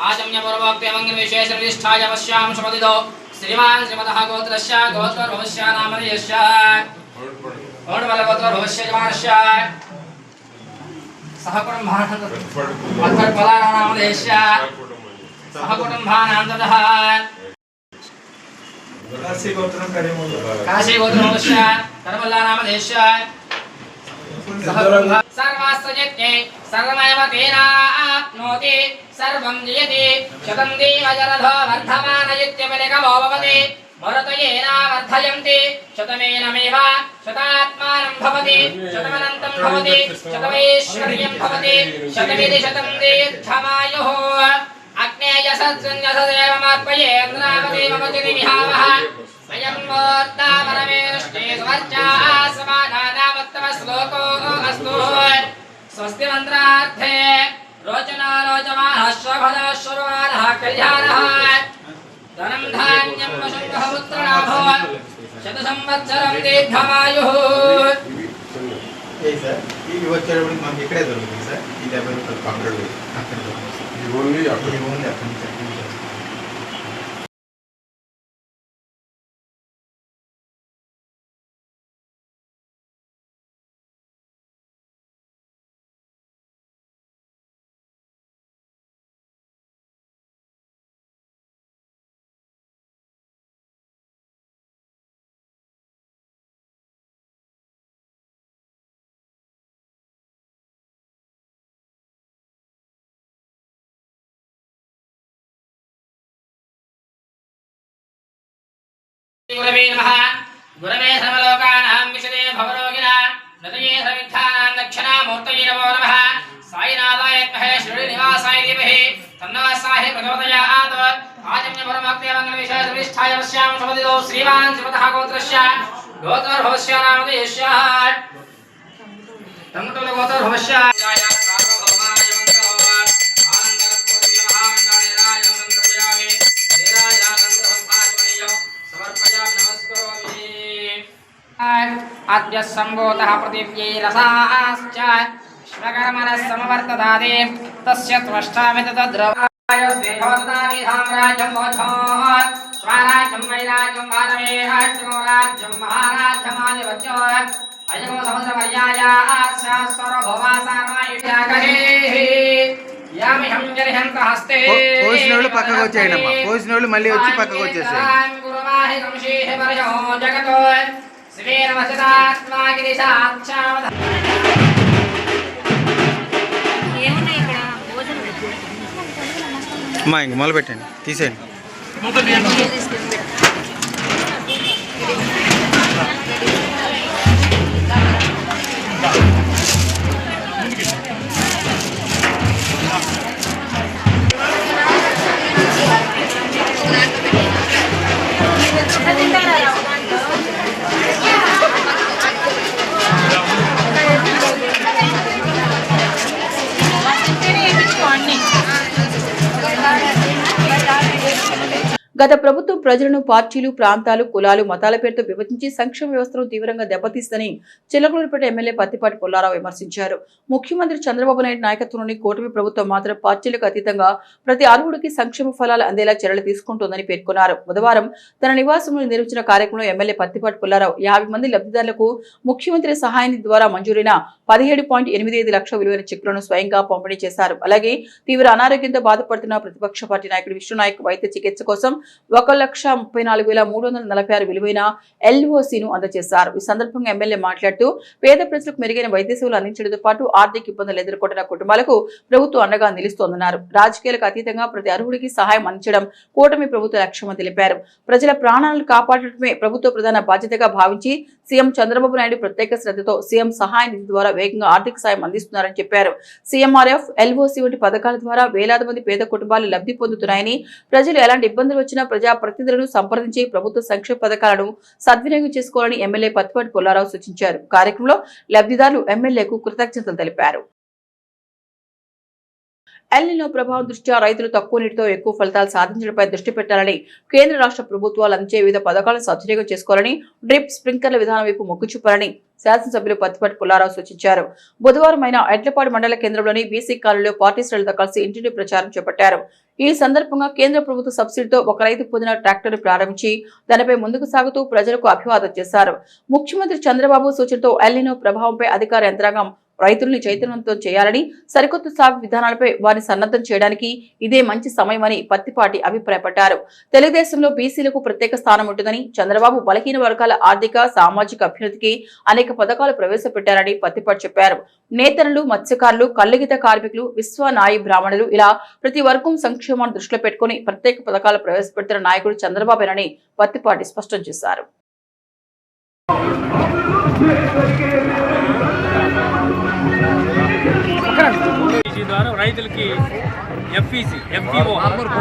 आचम्यपूर्वोक्तमङ्गलविशेषनिष्ठाय पश्यामः शुभदिनौ श्रीमान् श्रीमतः गोत्रस्य गोत्रभवस्य नामधेयस्य गोत्रबलगोत्रभवस्य यजमानस्य सहकुटुम्बानामधेयस्य सहकुटुम्बानान्ततः काशी गोत्रभवस्य कर्मल्लानामधेयस्य सर्वास्त्रयज्ञे सर्वमेव तेनाप्नोति सर्वं जयति शतं देवजरधो वर्धमानयत्यपनिकमो भवति मरुतयेना वर्धयन्ति शतमेनमेव शतात्मानं भवति शतमनन्तं भवति शतमैश्वर्यं भवति शतमिति शतं दीर्घमायुः अग्नेयसत्संयसदेवमार्पयेन्द्रावदेवमतिनिहावः स्वयं मूर्ता परमेष्टे सुवर्चासमानानामत्तम श्लोको अस्तु। स्वस्ति मन्त्रार्थे रोचना रोचमानः श्रभदः शुर्वाणः कल्याणः धनं धान्यं वशुभः पुत्रलाभो शतसंवत्सरं दीर्घमायुः। ఇవి వచ్చేటప్పుడు మనకి ఇక్కడే దొరుకుతుంది సార్. ఈ 50 రూపాయలు పక్కన ఓన్లీ అక్కడ गुरवे नमः। गुरवे सर्वलोकानां विशदे भवरोगिणां हृदये सर्वविद्यानां दक्षिणामूर्तये नमो नमः। साईनाथाय विद्महे शिरडीनिवासाय धीमहि तन्नो साई प्रचोदयात्। आचम्यपूर्वोक्तमङ्गलविशेषनिष्ठाय पश्यामः शुभदिनौ श्रीमान् श्रीमतः गोत्रस्य गोत्रभवस्य नामधेयस्य गोत्रभवस्य सार्वभौमाय मङ्गलो आनन्दकर्पूरस्य महामण्डलेराय समर्पयामि। देराय तन्त्रसंभाजनेयो समर्पयामि नमस्करोमि। अद्य सम्भूतः पृथिव्यै रसाश्च विश्वकर्मणः समवर्तदादे तस्य त्वष्टामित तद्रवाय स्वेभवतानि साम्राज्यं मोक्षो स्वराज्यं वैराज्यं भारवेहाज्यं राज्यं महाराज्यमादिवज्यो अयगो समुद्रपर्यायाः सार्वभौमासार्वायुष्याकहे यामिहं जरिहन्तहस्ते। పోసినోళ్ళు పక్కకు వచ్చేయండి అమ్మా. పోసినోళ్ళు మళ్ళీ వచ్చి పక్కకు వచ్చేసేయండి. गुरुवाहि ऋषिः वर्यो जगतो शिवेन वचनात्मा गिरिशाक्षावध। అమ్మా ఇంక మొదలు పెట్టండి, తీసేయండి. గత ప్రభుత్వం ప్రజలను పార్టీలు ప్రాంతాలు కులాలు మతాల పేరుతో విభజించి సంక్షేమ వ్యవస్థను తీవ్రంగా దెబ్బతీస్తుందని చిలకలూరుపేట ఎమ్మెల్యే పత్తిపాటి పుల్లారావు విమర్శించారు. ముఖ్యమంత్రి చంద్రబాబు నాయుడు నాయకత్వంలోని కూటమి ప్రభుత్వం మాత్రం పార్టీలకు అతీతంగా ప్రతి అర్హుడికి సంక్షేమ ఫలాలు అందేలా చర్యలు తీసుకుంటోందని పేర్కొన్నారు. బుధవారం తన నివాసంలో నిర్వహించిన కార్యక్రమంలో ఎమ్మెల్యే పత్తిపాటి పుల్లారావు 50 మంది లబ్ధిదారులకు ముఖ్యమంత్రి సహాయ నిధి ద్వారా మంజూరైన 17.85 లక్షల విలువైన చెక్కులను స్వయంగా పంపిణీ చేశారు. అలాగే తీవ్ర అనారోగ్యంతో బాధపడుతున్న ప్రతిపక్ష పార్టీ నాయకుడు విష్ణునాయక్ వైద్య చికిత్స కోసం 1,34,346 విలువైన LOCను అందజేశారు. ఈ సందర్భంగా ఎమ్మెల్యే మాట్లాడుతూ పేద ప్రజలకు మెరుగైన వైద్య సేవలు అందించడంతో పాటు ఆర్థిక ఇబ్బందులు ఎదుర్కొంటున్న కుటుంబాలకు ప్రభుత్వం అండగా నిలుస్తోందన్నారు. రాజకీయాలకు అతీతంగా ప్రతి అర్హుడికి సహాయం అందించడం కూటమి ప్రభుత్వ లక్ష్యమని తెలిపారు. ప్రజల ప్రాణాలను కాపాడటమే ప్రభుత్వ ప్రధాన బాధ్యతగా భావించి సీఎం చంద్రబాబు నాయుడు ప్రత్యేక శ్రద్ధతో సీఎం సహాయ నిధి ద్వారా వేగంగా ఆర్థిక సాయం అందిస్తున్నారని చెప్పారు. సీఎంఆర్ఎఫ్, ఎల్ఓసి వంటి పథకాల ద్వారా వేలాది మంది పేద కుటుంబాలు లబ్ధి పొందుతున్నాయని, ప్రజలు ఎలాంటి ఇబ్బందులు వచ్చినా ప్రజాప్రతినిధులను సంప్రదించి ప్రభుత్వ సంక్షేమ పథకాలను సద్వినియోగం చేసుకోవాలని ఎమ్మెల్యే పత్తిపాటి పుల్లారావు సూచించారు. కార్యక్రమంలో లబ్ధిదారులు ఎమ్మెల్యేకు కృతజ్ఞతలు తెలిపారు. ఎల్నినో ప్రభావం దృష్ట్యా రైతులు తక్కువ నీటితో ఎక్కువ ఫలితాలు సాధించడంపై దృష్టి పెట్టాలని, కేంద్ర రాష్ట్ర ప్రభుత్వాలు అందించే వివిధ పథకాలను సద్వినియోగం చేసుకోవాలని, డ్రిప్ స్ప్రింక్లర్ల విధానం వైపు మొగ్గు చూపాలని శాసనసభ్యులు పత్తిపాటి పుల్లారావు సూచించారు. బుధవారం ఎడ్లపాడు మండల కేంద్రంలోని బీసీ కాలనీలో పార్టీ శ్రేణులతో కలిసి ఇంటింటి ప్రచారం చేపట్టారు. ఈ సందర్భంగా కేంద్ర ప్రభుత్వ సబ్సిడీతో ఒక రైతు పొందిన ట్రాక్టర్ ప్రారంభించి దానిపై ముందుకు సాగుతూ ప్రజలకు అభివాదం చేశారు. ముఖ్యమంత్రి చంద్రబాబు సూచనతో ఎల్నినో ప్రభావంపై అధికార యంత్రాంగం రైతుల్ని చైతన్యవంతం చేయాలని, సరికొత్త సాగు విధానాలపై వారిని సన్నద్ధం చేయడానికి ఇదే మంచి సమయమని పత్తిపాటి అభిప్రాయపడ్డారు. తెలుగుదేశంలో బీసీలకు ప్రత్యేక స్థానం ఉంటుందని, చంద్రబాబు బలహీన వర్గాల ఆర్థిక, సామాజిక అభ్యున్నతికి అనేక పథకాలు ప్రవేశపెట్టారని పత్తిపాటి చెప్పారు. నేతలు, మత్స్యకారులు, కల్లుగీత కార్మికులు, విశ్వనాయి బ్రాహ్మణులు ఇలా ప్రతి వర్గం సంక్షేమాన్ని దృష్టిలో పెట్టుకుని ప్రత్యేక పథకాలు ప్రవేశపెడుతున్న నాయకుడు చంద్రబాబేనని పత్తిపాటి స్పష్టం చేశారు. ద్వారా రైతులకి ఎఫ్ఈసి, ఎఫ్పిఓ,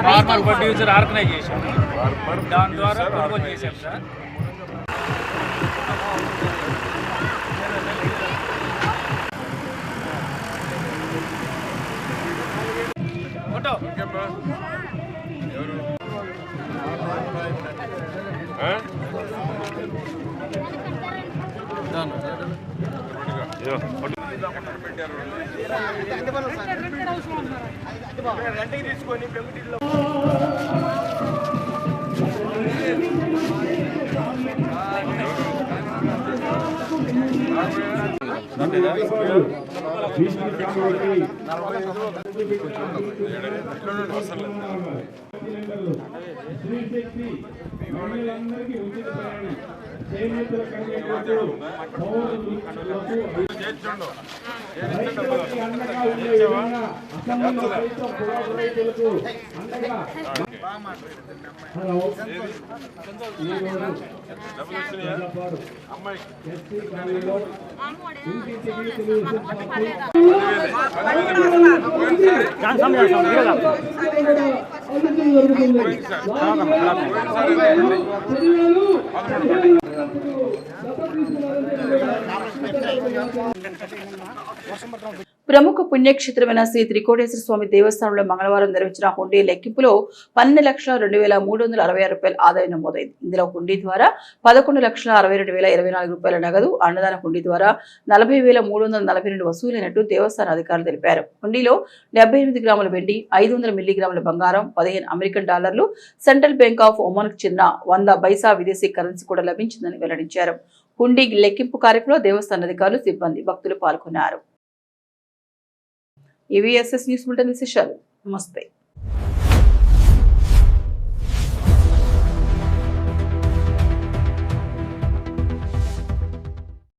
ఫార్మర్ ప్రొడ్యూసర్ ఆర్గనైజేషన్, దాని ద్వారా కొనుగోలు చేశాం సార్. ఫోటో తీసుకొని ప్రముఖ పుణ్యక్షేత్రమైన శ్రీ త్రికోటేశ్వర స్వామి దేవస్థానంలో మంగళవారం నిర్వహించిన హుండీ లెక్కింపులో 12,02,266 రూపాయల ఆదాయం నమోదైంది. ఇందులో హుండీ ద్వారా 11,62,024 రూపాయల నగదు, అన్నదాన హుండీ ద్వారా 40,342 వసూలైనట్టు దేవస్థాన అధికారులు తెలిపారు. హుండీలో 78 గ్రాముల వెండి, 500 మిల్లీగ్రాముల బంగారం, 15 అమెరికన్ డాలర్లు, సెంట్రల్ బ్యాంక్ ఆఫ్ ఒమాన్కు చెందిన 100 పైసా విదేశీ కరెన్సీ కూడా లభించిందని వెల్లడించారు. హుండీ లెక్కింపు కార్యక్రమంలో దేవస్థాన అధికారులు, సిబ్బంది, భక్తులు పాల్గొన్నారు. EVSS న్యూస్ బులెటిన్ విశేషాలు. నమస్తే.